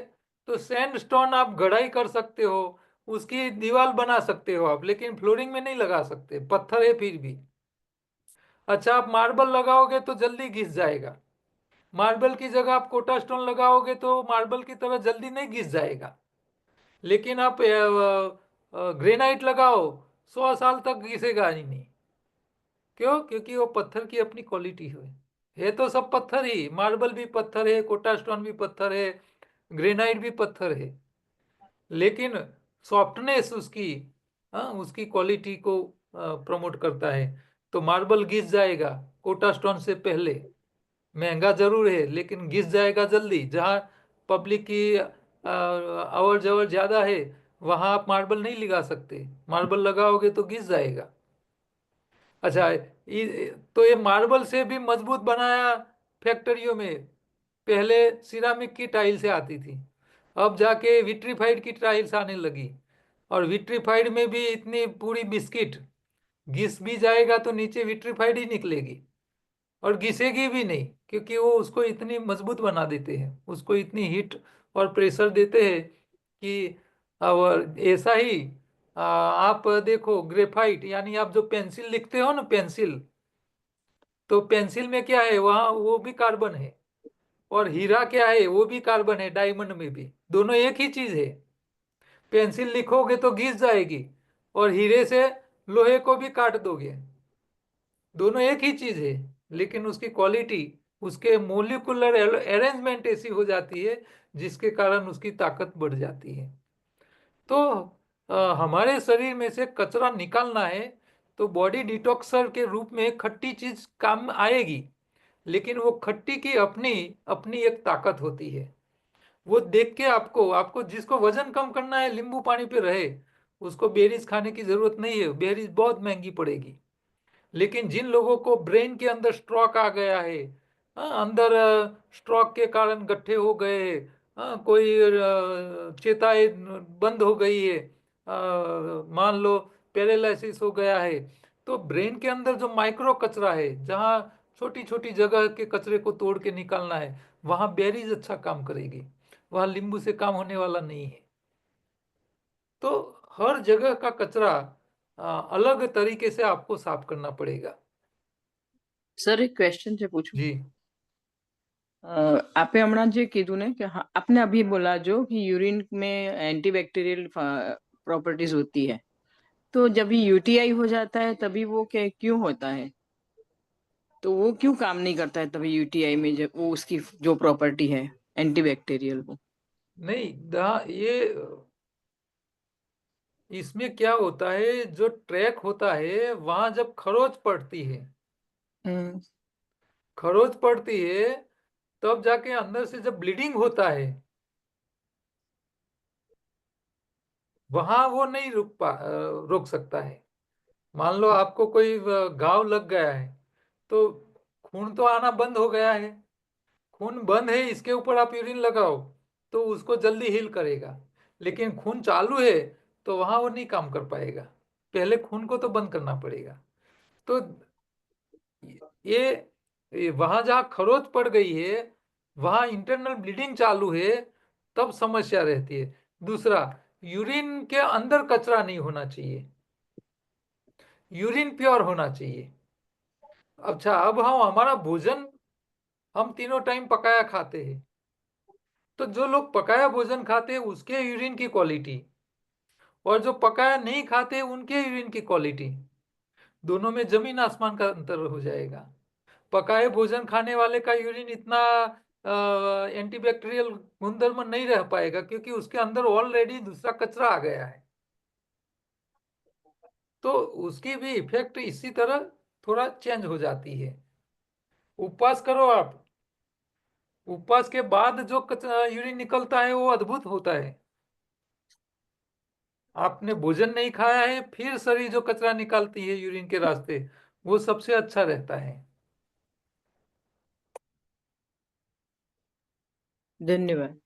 तो सैंडस्टोन आप गढ़ाई कर सकते हो, उसकी दीवार बना सकते हो आप, लेकिन फ्लोरिंग में नहीं लगा सकते, पत्थर है फिर भी। अच्छा, आप मार्बल लगाओगे तो जल्दी घिस जाएगा, मार्बल की जगह आप कोटा स्टोन लगाओगे तो मार्बल की तरह जल्दी नहीं घिस जाएगा। लेकिन आप ग्रेनाइट लगाओ, 100 साल तक घिसेगा ही नहीं। क्यों? क्योंकि वो पत्थर की अपनी क्वालिटी है तो सब पत्थर ही, मार्बल भी पत्थर है, कोटा स्टोन भी पत्थर है, ग्रेनाइट भी पत्थर है, लेकिन सॉफ्टनेस उसकी, उसकी क्वालिटी को प्रमोट करता है। तो मार्बल घिस जाएगा कोटा स्टोन से पहले, महंगा जरूर है लेकिन घिस जाएगा जल्दी। जहाँ पब्लिक की अवर जवर ज्यादा है वहां आप मार्बल नहीं लगा सकते, मार्बल लगाओगे तो घिस जाएगा। अच्छा, तो ये मार्बल से भी मजबूत बनाया फैक्ट्रियों में, पहले सिरामिक की टाइल से आती थी, अब जाके विट्रीफाइड की टाइल्स आने लगी, और विट्रीफाइड में भी इतनी पूरी बिस्किट, घिस भी जाएगा तो नीचे विट्रीफाइड ही निकलेगी और घिसेगी भी नहीं, क्योंकि वो उसको इतनी मजबूत बना देते हैं, उसको इतनी हीट और प्रेशर देते हैं कि और ऐसा ही आप देखो ग्रेफाइट, यानी आप जो पेंसिल लिखते हो ना, पेंसिल, तो पेंसिल में क्या है, वहाँ वो भी कार्बन है, और हीरा क्या है, वो भी कार्बन है, डायमंड में भी, दोनों एक ही चीज है। पेंसिल लिखोगे तो घिस जाएगी, और हीरे से लोहे को भी काट दोगे, दोनों एक ही चीज है, लेकिन उसकी क्वालिटी, उसके मोलिकुलर अरेंजमेंट ऐसी हो जाती है जिसके कारण उसकी ताकत बढ़ जाती है। तो हमारे शरीर में से कचरा निकालना है तो बॉडी डिटॉक्सर के रूप में खट्टी चीज काम आएगी, लेकिन वो खट्टी की अपनी अपनी एक ताकत होती है। वो देख के आपको जिसको वजन कम करना है, नींबू पानी पे रहे, उसको बेरीज खाने की जरूरत नहीं है, बेरीज बहुत महंगी पड़ेगी। लेकिन जिन लोगों को ब्रेन के अंदर स्ट्रोक आ गया है, अंदर स्ट्रोक के कारण गड्ढे हो गए, कोई चेताएं बंद हो गई है, मान लो पैरालिसिस हो गया है, तो ब्रेन के अंदर जो माइक्रो कचरा है, जहाँ छोटी छोटी जगह के कचरे को तोड़ के निकालना है, वहाँ बेरीज अच्छा काम करेगी, वहाँ नींबू से काम होने वाला नहीं है। तो हर जगह का कचरा अलग तरीके से आपको साफ करना पड़ेगा। સર એક ક્વેશ્ચન છે પૂછું? जी, આપે હમણાં જે કીધું ને કે आपने अभी बोला जो कि यूरिन में एंटीबैक्टीरियल प्रॉपर्टीज होती है, तो जब यूटीआई हो जाता है तभी वो क्यों होता है? तो वो क्यों काम नहीं करता है तभी यूटीआई में, जब वो उसकी जो प्रॉपर्टी है एंटीबैक्टीरियल वो? नहीं ये इसमें क्या होता है, जो ट्रैक होता है वहां जब खरोच पड़ती है, खरोच पड़ती है, तब जाके अंदर से जब ब्लीडिंग होता है, वहां वो नहीं रोक सकता है। मान लो आपको कोई घाव लग गया है, तो खून तो आना बंद हो गया है, खून बंद है, इसके ऊपर आप यूरिन लगाओ तो उसको जल्दी हील करेगा, लेकिन खून चालू है तो वहां वो नहीं काम कर पाएगा। पहले खून को तो बंद करना पड़ेगा। तो ये वहां जहां खरोच पड़ गई है, वहां इंटरनल ब्लीडिंग चालू है, तब समस्या रहती है। दूसरा, यूरिन के अंदर कचरा नहीं होना चाहिए, यूरिन प्योर होना चाहिए। अच्छा, अब हम हमारा भोजन हम तीनों टाइम पकाया खाते हैं, तो जो लोग पकाया भोजन खाते हैं उसके यूरिन की क्वालिटी और जो पकाया नहीं खाते उनके यूरिन की क्वालिटी, दोनों में जमीन आसमान का अंतर हो जाएगा। पकाए भोजन खाने वाले का यूरिन इतना एंटीबैक्टीरियल गुणधर्म नहीं रह पाएगा, क्योंकि उसके अंदर ऑलरेडी दूसरा कचरा आ गया है। तो उसकी भी इफेक्ट इसी तरह थोड़ा चेंज हो जाती है। उपवास करो आप, उपवास के बाद जो यूरिन निकलता है वो अद्भुत होता है। आपने भोजन नहीं खाया है, फिर शरीर जो कचरा निकालती है यूरिन के रास्ते, वो सबसे अच्छा रहता है। धन्यवाद।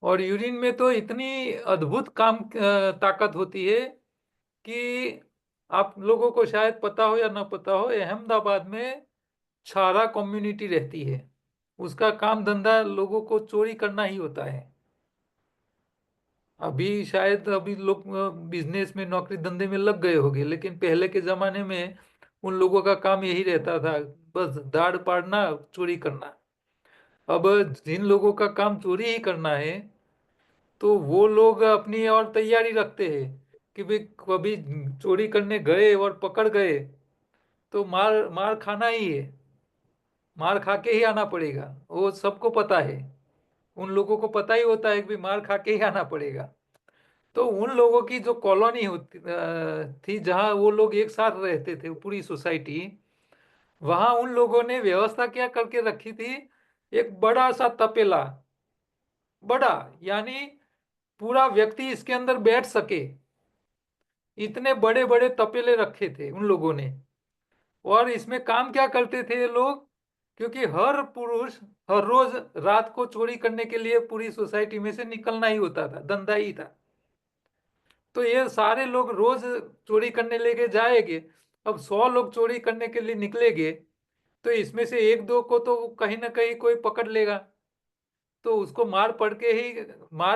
और यूरिन में तो इतनी अद्भुत ताकत होती है कि आप लोगों को शायद पता हो या ना पता हो, अहमदाबाद में छारा कम्युनिटी रहती है, उसका काम धंधा लोगों को चोरी करना ही होता है। अभी शायद अभी लोग बिजनेस में नौकरी धंधे में लग गए होंगे, लेकिन पहले के जमाने में उन लोगों का काम यही रहता था, बस दाड़ पाड़ना, चोरी करना। अब जिन लोगों का काम चोरी ही करना है, तो वो लोग अपनी और तैयारी रखते हैं कि भाई कभी चोरी करने गए और पकड़ गए तो मार मार खाना ही है, मार खा के ही आना पड़ेगा। वो सबको पता है, उन लोगों को पता ही होता है कि भाई मार खा के ही आना पड़ेगा। तो उन लोगों की जो कॉलोनी होती थी, जहाँ वो लोग एक साथ रहते थे, पूरी सोसाइटी, वहां उन लोगों ने व्यवस्था क्या करके रखी थी, एक बड़ा सा तपेला, बड़ा यानी पूरा व्यक्ति इसके अंदर बैठ सके, इतने बड़े बड़े तपेले रखे थे उन लोगों ने। और इसमें काम क्या करते थे ये लोग, क्योंकि हर पुरुष हर रोज रात को चोरी करने के लिए पूरी सोसाइटी में से निकलना ही होता था, धंधा ही था। तो ये सारे लोग रोज चोरी करने लेके जाएंगे। अब 100 लोग चोरी करने के लिए निकलेंगे, तो इसमें से एक दो को तो कहीं ना कहीं कोई पकड़ लेगा, तो उसको मार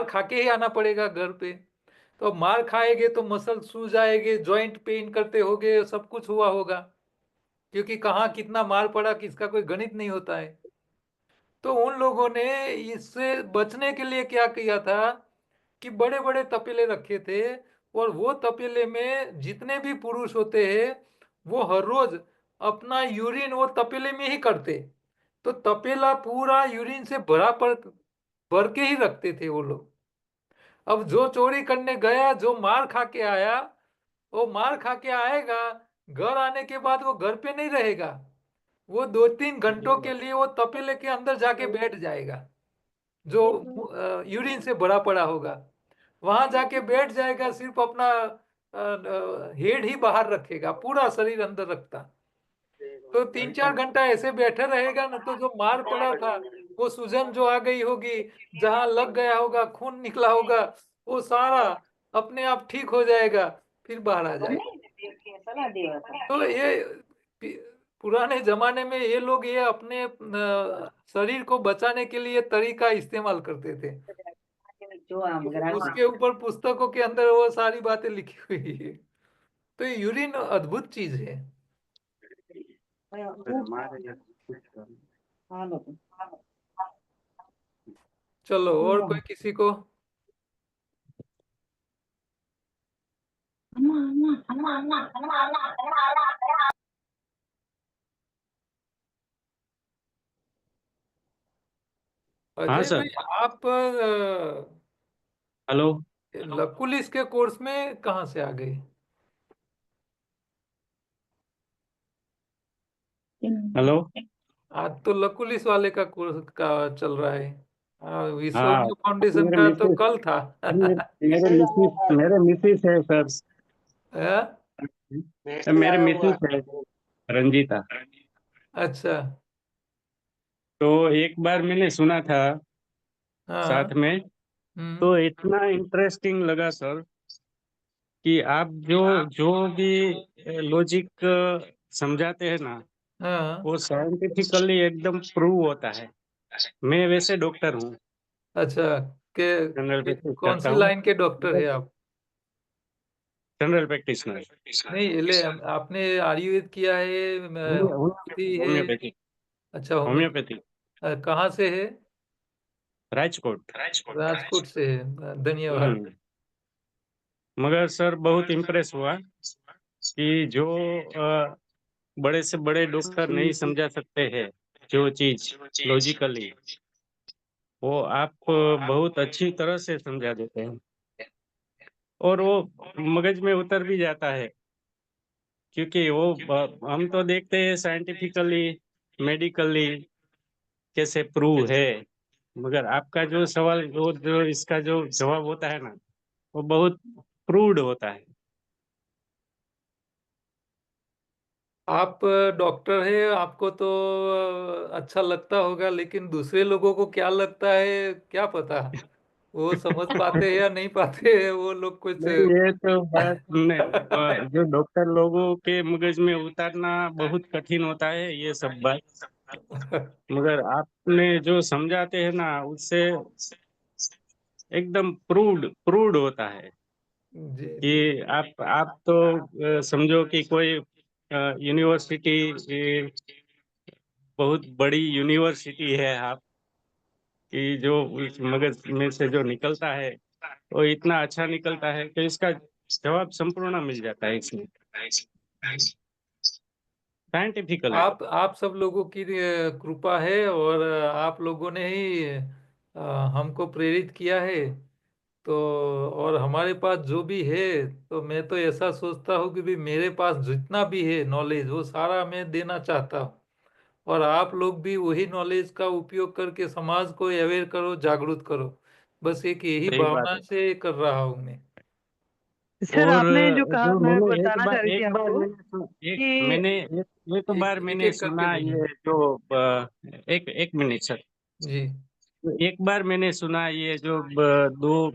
खा के ही आना पड़ेगा घर पे। तो अब मार खाएंगे तो मसल सूज जाएंगे, जॉइंट पेन करते होगे, सब कुछ हुआ होगा, क्योंकि कहाँ कितना मार पड़ा किसका कोई गणित नहीं होता है। तो उन लोगों ने इससे बचने के लिए क्या किया था कि बड़े बड़े तपेले रखे थे, और वो तपेले में जितने भी पुरुष होते हैं वो हर रोज अपना यूरिन वो तपेले में ही करते। तो तपेला पूरा यूरिन से भर के ही रखते थे वो लोग। अब जो चोरी करने गया, जो मार खा के आया, वो मार खा के आएगा, घर आने के बाद वो घर पे नहीं रहेगा, वो 2-3 घंटों के लिए वो तपेले के अंदर जाके बैठ जाएगा, जो यूरिन से भरा पड़ा होगा, वहां जाके बैठ जाएगा, सिर्फ अपना हेड ही बाहर रखेगा, पूरा शरीर अंदर रखता। तो 3-4 घंटा ऐसे बैठे रहेगा ना, तो जो मार पड़ा था, वो सूजन जो आ गई होगी, जहां लग गया होगा, खून निकला होगा, वो सारा अपने आप ठीक हो जाएगा, फिर बाहर आ जाएगा। तो ये पुराने जमाने में ये लोग ये अपने शरीर को बचाने के लिए तरीका इस्तेमाल करते थे। उसके ऊपर पुस्तकों के अंदर वो सारी बातें लिखी हुई है। तो ये यूरिन अद्भुत चीज है। चलो, और कोई किसी को? हाँ अजय सर। भाई, आप हेलो। लकुलिस के कोर्स में कहाँ से आ गए? हेलो। आज तो लकुलिस वाले का कोर्स का चल रहा है। हाँ, विश्वज्ञ फाउंडेशन मेरे का तो मिसेस कल था। मेरे मिसेस है सर। हाँ? मेरे मिसेस है रंजीता। अच्छा। तो एक बार मैंने सुना था हाँ। साथ में, तो इतना इंटरेस्टिंग लगा सर। कि आप जो जो भी लॉजिक समझाते हैं ना, हाँ, वो साइंटिफिकली एकदम प्रूव होता है। मैं वैसे डॉक्टर हूँ, अच्छा। जनरल प्रैक्टिस कौन करता सी हूँ, लाइन के डॉक्टर है आप? जनरल प्रैक्टिशनर, नहीं, ले आपने आयुर्वेद किया है, होम्योपैथी है? होम्योपैथी, अच्छा, होम्योपैथी। होम्योपैथी, कहाँ से है? राजकोट। राजकोट से है, धन्यवाद। हम्म, मगर सर बहुत इम्प्रेस हुआ कि जो बड़े से बड़े डॉक्टर नहीं समझा सकते हैं जो चीज लॉजिकली, वो आप बहुत अच्छी तरह से समझा देते हैं, और वो मगज में उतर भी जाता है, क्योंकि वो हम तो देखते हैं साइंटिफिकली, मेडिकली कैसे प्रूव है, मगर आपका जो सवाल, जो इसका जो जवाब होता है ना, वो बहुत प्रूव्ड होता है। आप डॉक्टर है, आपको तो अच्छा लगता होगा, लेकिन दूसरे लोगों को क्या लगता है क्या पता। वो समझ पाते हैं या नहीं पाते हैं, वो लोग कुछ नहीं, ये तो बात जो डॉक्टर लोगों के मगज में उतारना बहुत कठिन होता है, ये सब बात, मगर आपने जो समझाते हैं ना, उससे एकदम प्रूव्ड प्रूव्ड होता है जी जी। कि आप तो समझो कि कोई यूनिवर्सिटी, बहुत बड़ी यूनिवर्सिटी है आप, कि जो उस मगज में से जो निकलता है वो इतना अच्छा निकलता है कि इसका जवाब संपूर्ण मिल जाता है इसमें, साइंटिफिकली। आप सब लोगों की कृपा है, और आप लोगों ने ही हमको प्रेरित किया है। तो और हमारे पास जो भी है, तो मैं तो ऐसा सोचता हूँ कि भी मेरे पास जितना भी है नॉलेज, वो सारा मैं देना चाहता हूँ। और आप लोग भी वही नॉलेज का उपयोग करके समाज को अवेयर करो, जागरूक करो। बस एक यही सही बात भावना है। से कर रहा हूँ मैं। सर और आपने जो कहा जो मैं मैंने बताना चाह रही थी आपको कि एक बार एक मैंने एक करके सुना, बोलिए। ये जो एक मिनट सर, जी। एक बार मैंने सुना, ये जो दो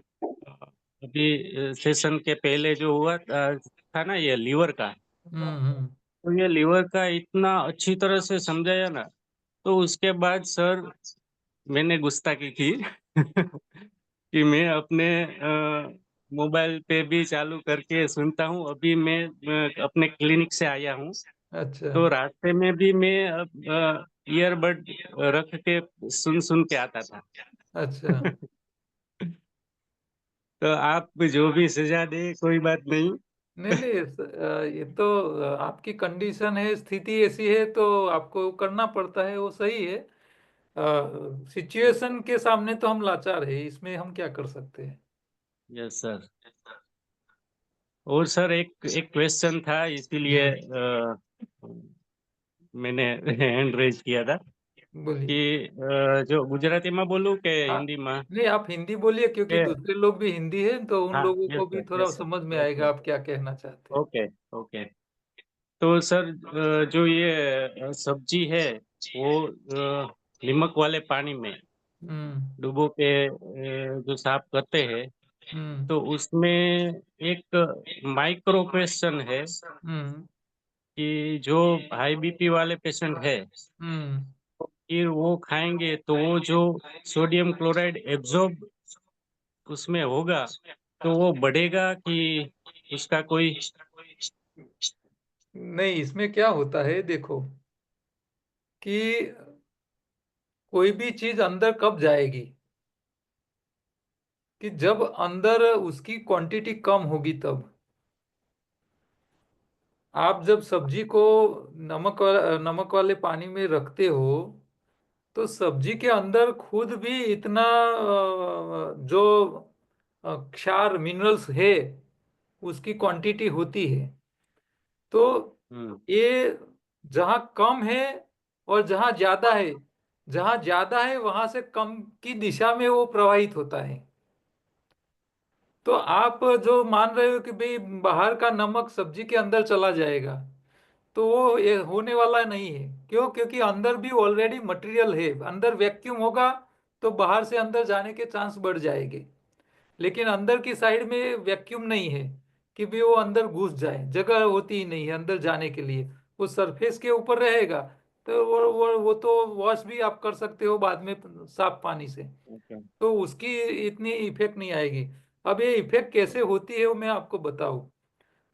अभी सेशन के पहले जो हुआ था ना, ये लीवर का, हम्म। तो ये लीवर का इतना अच्छी तरह से समझाया ना, तो उसके बाद सर मैंने गुस्ताखी की कि मैं अपने मोबाइल पे भी चालू करके सुनता हूँ। अभी मैं अपने क्लिनिक से आया हूँ, अच्छा। तो रास्ते में भी मैं ईयरबड रख के सुन सुन के आता था। अच्छा। तो आप जो भी सजा दे, कोई बात नहीं। नहीं नहीं, ये तो आपकी कंडीशन है, स्थिति ऐसी है, तो आपको करना पड़ता है, वो सही है। सिचुएशन के सामने तो हम लाचार है, इसमें हम क्या कर सकते हैं। Yes sir. और सर एक एक क्वेश्चन था, इसीलिए मैंने हैंड रेज किया था बोलिए। कि जो गुजराती में बोलूं के हाँ, हिंदी में? नहीं आप हिंदी बोलिए, क्योंकि के दूसरे लोग भी हिंदी है, तो उन हाँ, लोगों यस को भी सर, थोड़ा यस सर, समझ में यस आएगा सर। आप क्या कहना चाहते हैं। Okay, okay. तो सर जो ये सब्जी है, वो नमक वाले पानी में हम्म। डुबो के जो साफ करते हैं, हम्म। तो उसमें एक माइक्रो क्वेश्चन है हम्म। कि जो हाई बीपी वाले पेशेंट है, हम्म। फिर वो खाएंगे तो वो जो सोडियम क्लोराइड एब्जॉर्ब उसमें होगा, तो वो बढ़ेगा कि उसका कोई? नहीं, इसमें क्या होता है देखो, कि कोई भी चीज अंदर कब जाएगी, कि जब अंदर उसकी क्वांटिटी कम होगी तब। आप जब सब्जी को नमक वाले पानी में रखते हो, तो सब्जी के अंदर खुद भी इतना जो क्षार मिनरल्स है, उसकी क्वांटिटी होती है। तो हम्म, ये जहाँ कम है और जहाँ ज्यादा है वहां से कम की दिशा में वो प्रवाहित होता है। तो आप जो मान रहे हो कि भाई बाहर का नमक सब्जी के अंदर चला जाएगा, तो वो ये होने वाला नहीं है। क्यों? क्योंकि अंदर भी ऑलरेडी मटेरियल है, अंदर वैक्यूम होगा, तो बाहर से अंदर जाने के चांस बढ़ जाएंगे। लेकिन अंदर की साइड में वैक्यूम नहीं है, कि भी वो अंदर घुस जाए, जगह होती ही नहीं है अंदर जाने के लिए, वो सरफेस के ऊपर रहेगा। तो वो तो वॉश भी आप कर सकते हो बाद में साफ पानी से, ओके तो उसकी इतनी इफेक्ट नहीं आएगी। अब ये इफेक्ट कैसे होती है वो मैं आपको बताऊं।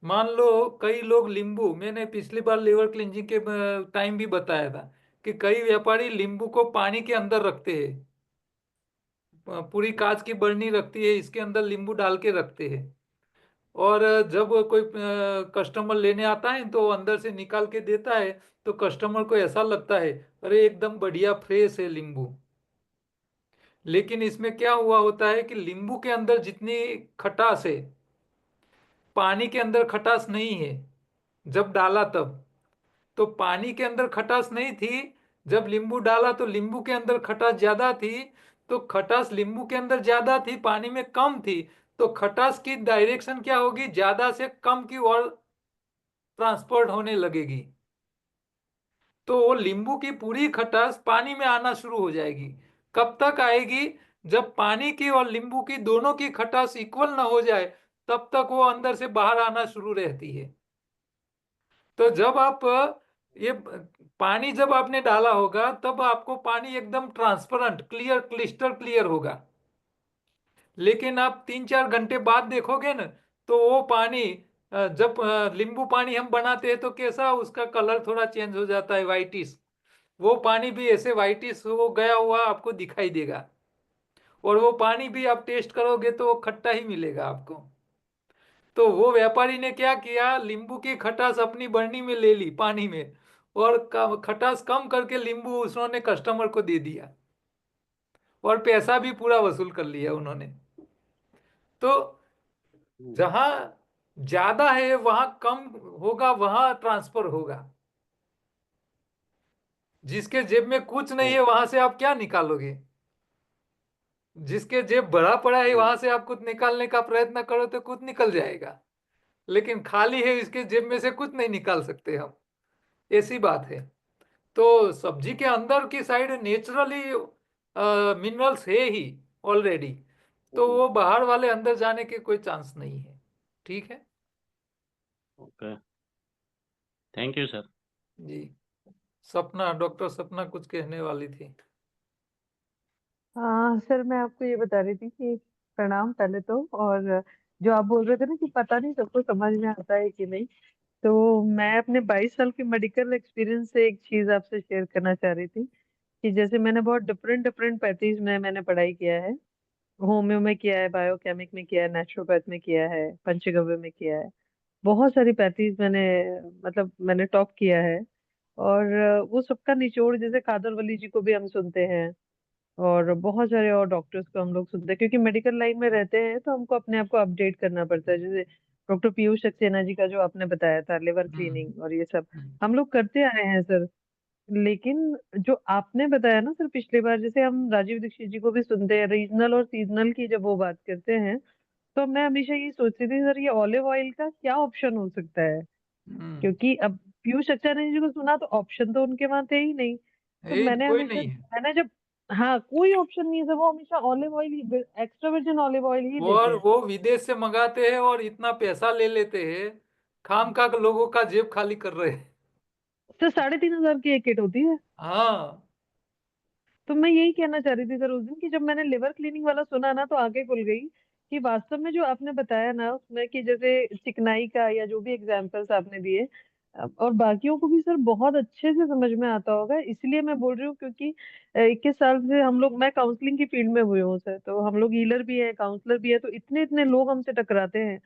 मान लो कई लोग नींबू, मैंने पिछली बार लीवर क्लींजिंग के टाइम भी बताया था कि कई व्यापारी नींबू को पानी के अंदर रखते हैं, पूरी कांच की बरनी रखती है, इसके अंदर नींबू डाल के रखते हैं। और जब कोई कस्टमर लेने आता है तो अंदर से निकाल के देता है, तो कस्टमर को ऐसा लगता है अरे एकदम बढ़िया फ्रेश है नींबू। लेकिन इसमें क्या हुआ होता है कि नींबू के अंदर जितनी खटास है, पानी के अंदर खटास नहीं है। जब डाला तब तो पानी के अंदर खटास नहीं थी, जब नींबू डाला तो नींबू के अंदर खटास ज्यादा थी। तो खटास नींबू के अंदर ज्यादा थी, पानी में कम थी, तो खटास की डायरेक्शन क्या होगी, ज्यादा से कम की ओर ट्रांसफर होने लगेगी। तो वो नींबू की पूरी खटास पानी में आना शुरू हो जाएगी। कब तक आएगी, जब पानी की और नींबू की दोनों की खटास इक्वल ना हो जाए, तब तक वो अंदर से बाहर आना शुरू रहती है। तो जब आप ये पानी जब आपने डाला होगा तब आपको पानी एकदम ट्रांसपेरेंट क्लियर क्लिस्टर क्लियर होगा। लेकिन आप 3-4 घंटे बाद देखोगे ना, तो वो पानी जब नींबू पानी हम बनाते हैं तो कैसा उसका कलर थोड़ा चेंज हो जाता है, वाइटिश। वो पानी भी ऐसे वाइटिश हो गया हुआ आपको दिखाई देगा, और वो पानी भी आप टेस्ट करोगे तो वो खट्टा ही मिलेगा आपको। तो वो व्यापारी ने क्या किया, नींबू की खटास अपनी बरनी में ले ली पानी में, और खटास कम करके नींबू उन्होंने कस्टमर को दे दिया, और पैसा भी पूरा वसूल कर लिया उन्होंने। तो जहां ज्यादा है वहां कम होगा, वहां ट्रांसफर होगा। जिसके जेब में कुछ नहीं है वहां से आप क्या निकालोगे, जिसके जेब भरा पड़ा है वहां से आप कुछ निकालने का प्रयत्न करो तो कुछ निकल जाएगा, लेकिन खाली है इसके जेब में से कुछ नहीं निकाल सकते हम, ऐसी बात है। तो सब्जी के अंदर की साइड नेचुरली मिनरल्स है ही ऑलरेडी, तो वो बाहर वाले अंदर जाने के कोई चांस नहीं है। ठीक है ओके, थैंक यू सर। जी। सपना, डॉक्टर सपना कुछ कहने वाली थी। हाँ सर, मैं आपको ये बता रही थी कि प्रणाम पहले तो, और जो आप बोल रहे थे ना कि पता नहीं सबको समझ में आता है कि नहीं, तो मैं अपने 22 साल के मेडिकल एक्सपीरियंस से एक चीज आपसे शेयर करना चाह रही थी कि जैसे मैंने बहुत डिफरेंट डिफरेंट पैथीज में मैंने पढ़ाई किया है। होम्यो में किया है, बायोकेमिक में किया है, नेचुरोपैथ में किया है, पंचगव्य में किया है। बहुत सारी पैथीज मैंने मतलब मैंने टॉप किया है। और वो सबका निचोड़, जैसे कादरवली जी को भी हम सुनते हैं, और बहुत सारे और डॉक्टर्स को हम लोग सुनते हैं, क्योंकि मेडिकल लाइन में रहते हैं तो हमको अपने आप को अपडेट करना पड़ता है। जैसे डॉक्टर पीयूष सक्सेना जी का जो आपने बताया था, लिवर क्लीनिंग और ये सब हम लोग करते आए हैं सर। लेकिन जो आपने बताया ना सर पिछली बार, जैसे हम राजीव दीक्षित जी को भी सुनते हैं, रीजनल और सीजनल की जब वो बात करते हैं, तो मैं हमेशा ये सोचती थी सर, ये ऑलिव ऑयल का क्या ऑप्शन हो सकता है, क्योंकि अब पीयूष सक्सेना जी को सुना तो ऑप्शन तो उनके वहां थे ही नहीं। तो मैंने कोई हमेशा नहीं है, मैंने जब हाँ, कोई ऑप्शन नहीं है सर, वो हमेशा ऑलिव ऑयल ही, एक्स्ट्रा वर्जिन ऑलिव ऑयल ही देते और हैं। वो विदेश से मंगाते हैं और इतना पैसा ले लेते हैं, खाम खा लोगों का जेब खाली कर रहे हैं। सर 3,500 की एक किट होती है। हाँ, तो मैं यही कहना चाह रही थी सर उस दिन कि जब मैंने लिवर क्लीनिंग वाला सुना ना, तो आंखें खुल गई कि वास्तव में जो आपने बताया ना उसमें, कि जैसे चिकनाई का या जो भी एग्जांपल्स आपने दिए, और बाकियों को भी सर बहुत अच्छे से समझ में आता होगा। इसलिए मैं बोल रही हूँ क्योंकि 21 साल से हम लोग, मैं काउंसलिंग की फील्ड में हुई हूँ सर, तो हम लोग हीलर भी है, काउंसलर भी है, तो इतने इतने लोग हमसे टकराते हैं,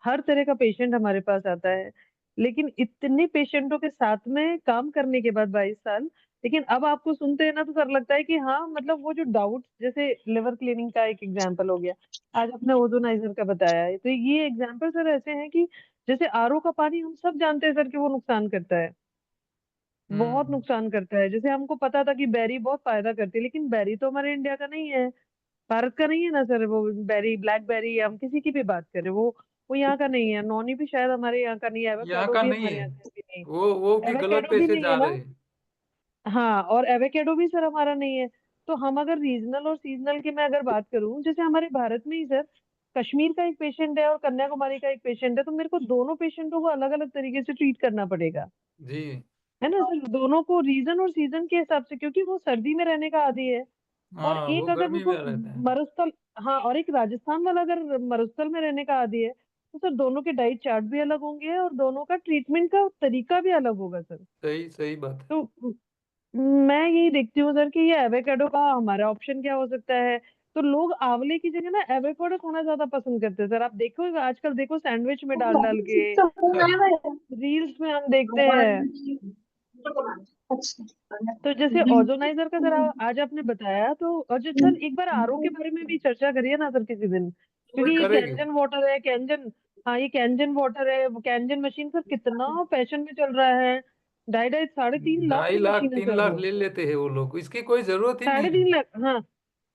हर तरह का पेशेंट हमारे पास आता है। लेकिन इतने पेशेंटों के साथ में काम करने के बाद 22 साल, लेकिन अब आपको सुनते हैं ना तो सर लगता है कि हाँ, मतलब वो जो डाउट, जैसे लिवर क्लीनिंग का एक एग्जांपल हो गया, आज आपने ओजोनाइजर का बताया है, तो ये एग्जांपल सर ऐसे हैं कि जैसे आरओ का पानी हम सब जानते हैं सर कि वो नुकसान करता है, बहुत नुकसान करता है। जैसे हमको पता था कि बेरी बहुत फायदा करती है, लेकिन बेरी तो हमारे इंडिया का नहीं है, भारत का नहीं है ना सर। वो बेरी, ब्लैक बेरी, हम किसी की भी बात करें, वो यहाँ का नहीं है। नॉनी भी शायद हमारे यहाँ का नहीं है, यहाँ एवोकाडो का भी नहीं हमारे है, यहाँ का भी नहीं, वो भी गलत एवोकाडो भी पैसे नहीं जा है ना। रहे हैं। हाँ, और एवोकाडो भी सर हमारा नहीं है। तो हम अगर रीजनल और सीजनल की मैं अगर बात करूं, जैसे हमारे भारत में ही सर कश्मीर का एक पेशेंट है और कन्याकुमारी का एक पेशेंट है, तो मेरे को दोनों पेशेंटों को अलग अलग तरीके से ट्रीट करना पड़ेगा, जी है ना सर। दोनों को रीजन और सीजन के हिसाब से, क्योंकि वो सर्दी में रहने का आदी है और हाँ, वो एक अगर गर्मी में उसको रहते हैं। मरुस्थल, हाँ, और एक राजस्थान वाला अगर मरुस्थल में रहने का आदी है, तो सर दोनों के डाइट चार्ट भी अलग होंगे और दोनों का ट्रीटमेंट का तरीका भी अलग होगा सर। सही सही बात है। तो मैं यही देखती हूँ सर कि ये एवोकाडो का हमारा ऑप्शन क्या हो सकता है। तो लोग आंवले की जगह ना एवोकाडो खाना ज्यादा पसंद करते हैं सर। आप देखो आजकल, देखो सैंडविच में डाल डाल के रील्स में हम देखते हैं। तो जैसे ओजोनाइजर का जरा आज आपने बताया, तो और जो सर एक बार आरओ के बारे में भी चर्चा करिए ना सर किसी दिन, क्योंकि ये करेंगे। कैंजन वाटर है, कैंजन, हाँ ये कैंजन वाटर है, वो कैंजन मशीन सर कितना फैशन में चल रहा है। 2.5 3 लाख ढाई की लाख मशीन है 3 लाख सर वो। ले लेते हैं वो लोग, इसकी कोई जरूरत ही नहीं साढ़े है। तीन लाख हाँ,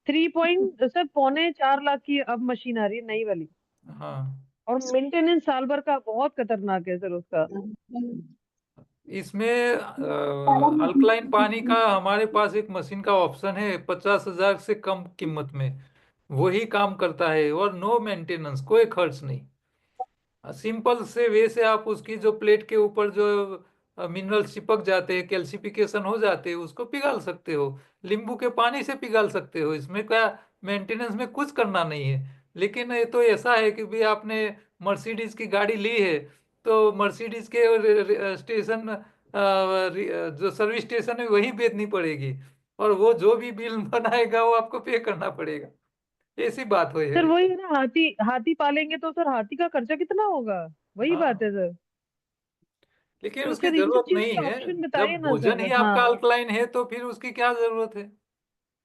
3 पॉइंट सर 3.4 लाख की अब मशीन आ रही है नई वाली। हाँ, और मेंटेनेंस साल भर का बहुत खतरनाक है सर उसका। इसमें अल्कलाइन पानी का हमारे पास एक मशीन का ऑप्शन है 50,000 से कम कीमत में। वही काम करता है और नो मेंटेनेंस, कोई खर्च नहीं। सिंपल से वे से आप उसकी जो प्लेट के ऊपर जो मिनरल चिपक जाते हैं, कैल्सिफिकेशन हो जाते हैं, उसको पिघाल सकते हो। नींबू के पानी से पिघाल सकते हो। इसमें क्या मेंटेनेंस में कुछ करना नहीं है। लेकिन ये तो ऐसा है कि भी आपने मर्सिडीज की गाड़ी ली है, तो मर्सिडीज के स्टेशन जो सर्विस स्टेशन है वही बेचनी पड़ेगी, और वो जो भी बिल बनाएगा वो आपको पे करना पड़ेगा। ऐसी बात हो सर है। वही है ना, हाथी हाथी पालेंगे तो सर हाथी का खर्चा कितना होगा, वही बात हाँ, है सर। लेकिन तो उसकी सर इन सब जरूरत चीजों नहीं के है। ऑप्शन जब बताइए ना भोजन सर। ही हाँ, आपका अल्कलाइन है तो फिर उसकी क्या जरूरत है।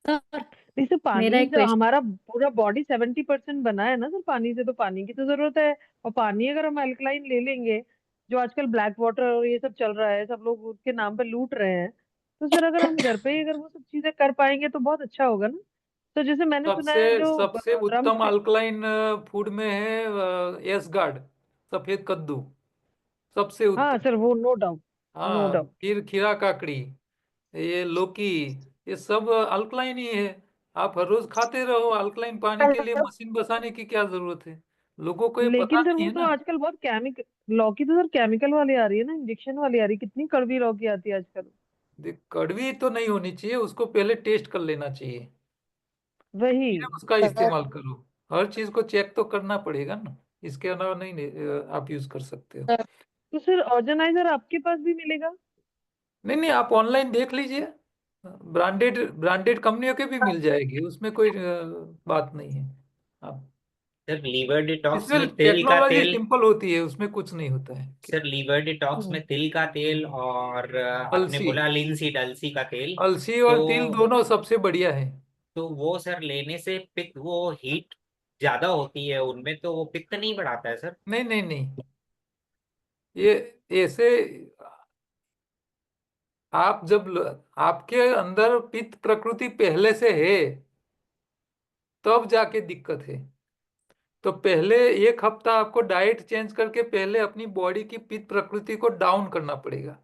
सर जैसे मेरा पानी एक जो क्वेश्चन। हमारा पूरा बॉडी 70% बना है ना सर पानी से, तो पानी की तो जरूरत है। और पानी अगर हम अल्कलाइन ले लेंगे, जो आजकल ब्लैक वाटर और ये सब चल रहा है, सब लोग उसके नाम पे लूट रहे हैं, तो सर अगर हम घर पे ही अगर वो सब चीजें कर पाएंगे तो बहुत अच्छा होगा ना। तो जैसे मैंने सुना सबसे है जो सबसे ड्रम उत्तम अल्कलाइन फूड में है एस गार्ड, सफेद कद्दू, सबसे हाँ उत्तम। सर वो नो डाउट, नो हाँ, डाउट। फिर खीरा काकड़ी, ये लौकी, ये सब अल्कलाइन ही है। आप हर रोज खाते रहो। अल्कलाइन पानी के लिए मशीन बसाने की क्या जरूरत है। लोगों को ये पता लेकिन सर नहीं वो है तो ना। आजकल बहुत केमिकल लौकी तो सर केमिकल वाली आ रही है ना, इंजेक्शन वाली आ रही है, कितनी कड़वी लौकी आती है आजकल। देख, कड़वी तो नहीं होनी चाहिए, उसको पहले टेस्ट कर लेना चाहिए, वही फिर उसका इस्तेमाल करो। हर चीज को चेक तो करना पड़ेगा ना। इसके अलावा नहीं, आप यूज कर सकते हो। तो सर ऑर्गेनाइजर आपके पास भी मिलेगा। नहीं नहीं, आप ऑनलाइन देख लीजिए। ब्रांडेड ब्रांडेड कंपनियों के भी मिल जाएगी, उसमें कोई बात नहीं है। आप, सर लीवर डिटॉक्स इसमें में तिल का टेक्नोलॉजी तेल। सिंपल होती है, उसमें कुछ नहीं होता है। सर लीवर डिटॉक्स हम्म। में तिल का तेल और आपने अलसी, बोला लिनसीड अलसी का तेल। अलसी तो और तिल दोनों सबसे बढ़िया है। वो सर लेने से पित्त, वो हीट ज्यादा होती है उनमें, तो वो पित्त नहीं बढ़ाता है सर। नहीं नहीं नहीं, ये ऐसे, आप जब आपके अंदर पित्त प्रकृति पहले से है, तब जाके दिक्कत है। तो पहले 1 हफ्ता आपको डाइट चेंज करके पहले अपनी बॉडी की पित्त प्रकृति को डाउन करना पड़ेगा,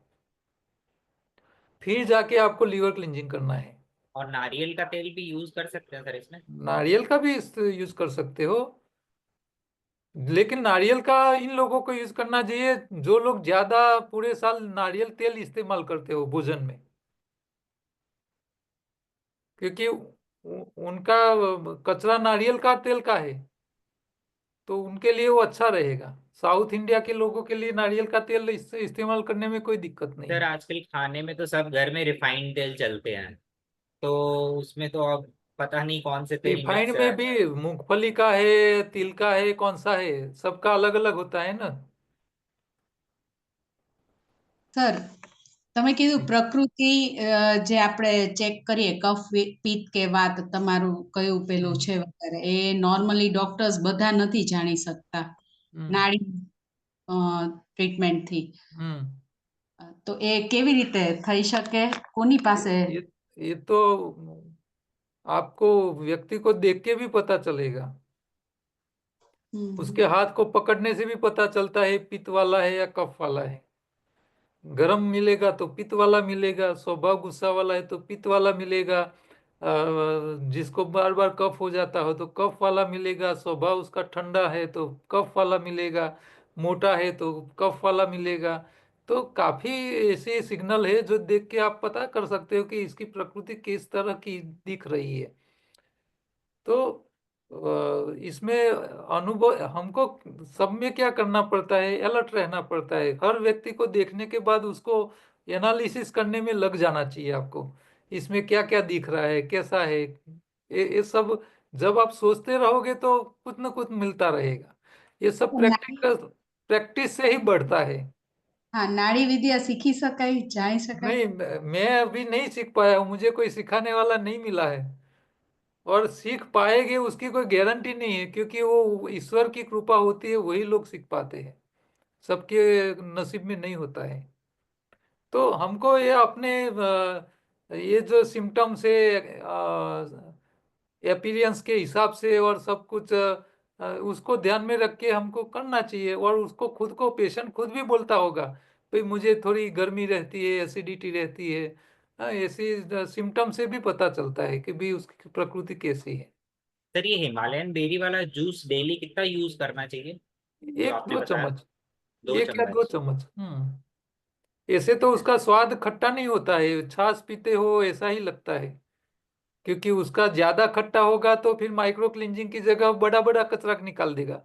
फिर जाके आपको लीवर क्लींजिंग करना है। और नारियल का तेल भी यूज कर सकते हैं सर इसमें। नारियल का भी यूज कर सकते हो, लेकिन नारियल का इन लोगों को यूज करना चाहिए जो लोग ज्यादा पूरे साल नारियल तेल इस्तेमाल करते हो भोजन में, क्योंकि उनका कचरा नारियल का तेल का है, तो उनके लिए वो अच्छा रहेगा। साउथ इंडिया के लोगों के लिए नारियल का तेल इस्तेमाल करने में कोई दिक्कत नहीं सर है। आजकल खाने में तो सब घर में रिफाइंड तेल चलते हैं, तो उसमें तो अब पता नहीं कौन से तेल रिफाइंड मिक्स है। में भी मूंगफली का है, तिल का है, कौन सा है, सबका अलग अलग होता है ना। સર તમે કીધું પ્રકૃતિ જે આપણે ચેક કરીએ કફ પિત્ત કે વાત તમારું કયું પેલું છે વધારે એ નોર્મલી ડોક્ટર્સ બધા નથી જાણી શકતા નાડી ટ્રીટમેન્ટથી. हम्म। તો એ કેવી રીતે થઈ શકે, કોની પાસે? ये तो आपको व्यक्ति को देख के भी पता चलेगा। उसके हाथ को पकड़ने से भी पता चलता है पित्त वाला है या कफ वाला है। गरम मिलेगा तो पित्त वाला मिलेगा, स्वभाव गुस्सा वाला है तो पित्त वाला मिलेगा, जिसको बार बार कफ हो जाता हो तो कफ वाला मिलेगा, स्वभाव उसका ठंडा है तो कफ वाला मिलेगा, मोटा है तो कफ वाला मिलेगा। तो काफी ऐसे सिग्नल है जो देख के आप पता कर सकते हो कि इसकी प्रकृति किस तरह की दिख रही है। तो इसमें अनुभव हमको सब में क्या करना पड़ता है, अलर्ट रहना पड़ता है। हर व्यक्ति को देखने के बाद उसको एनालिसिस करने में लग जाना चाहिए आपको, इसमें क्या क्या दिख रहा है, कैसा है। ये सब जब आप सोचते रहोगे तो कुछ न कुछ मिलता रहेगा। ये सब प्रैक्टिस से ही बढ़ता है। हाँ, नाड़ी विद्या सीखी सकाई, जानी सकाई। नहीं, मैं अभी नहीं सीख पाया हूँ, मुझे कोई सिखाने वाला नहीं मिला है। और सीख पाएंगे उसकी कोई गारंटी नहीं है, क्योंकि वो ईश्वर की कृपा होती है, वही लोग सीख पाते हैं, सबके नसीब में नहीं होता है। तो हमको ये अपने ये जो सिम्टम्स है अपीयरेंस के हिसाब से और सब कुछ उसको ध्यान में रख के हमको करना चाहिए। और उसको खुद को पेशेंट खुद भी बोलता होगा भाई मुझे थोड़ी गर्मी रहती है, एसिडिटी रहती है। ऐसी सिम्टम से भी पता चलता है कि भी उसकी प्रकृति कैसी है। सर ये हिमालयन बेरी वाला जूस डेली कितना यूज करना चाहिए जो एक आपने दो बताया? चम्मच, 2 एक या दो चम्मच। चम्मच। ऐसे तो उसका स्वाद खट्टा नहीं होता है, छाछ पीते हो ऐसा ही लगता है। क्योंकि उसका ज्यादा खट्टा होगा तो फिर माइक्रो क्लिंजिंग की जगह बड़ा बड़ा कचरा निकाल देगा,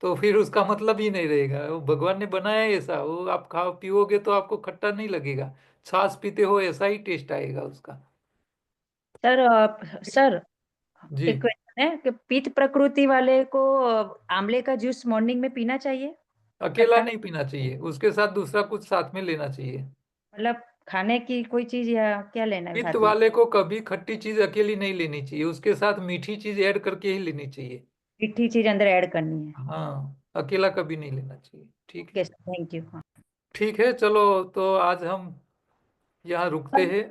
तो फिर उसका मतलब ही नहीं रहेगा। वो भगवान ने बनाया है ऐसा, वो आप खाओ पियोगे तो आपको खट्टा नहीं लगेगा, छाछ पीते हो ऐसा ही टेस्ट आएगा उसका। सर जी, एक क्वेश्चन है कि पित्त प्रकृति वाले को आंवले का जूस मॉर्निंग में पीना चाहिए? अकेला नहीं पीना चाहिए, उसके साथ दूसरा कुछ साथ में लेना चाहिए। मतलब खाने की कोई चीज या क्या लेना है पित्त साथ में? वाले को कभी खट्टी चीज अकेली नहीं लेनी चाहिए, उसके साथ मीठी चीज ऐड करके ही लेनी चाहिए। मीठी चीज अंदर ऐड करनी है। हाँ, अकेला कभी नहीं लेना चाहिए। ठीक है, ओके, थैंक यू। ठीक है, चलो तो आज हम यहाँ रुकते हैं।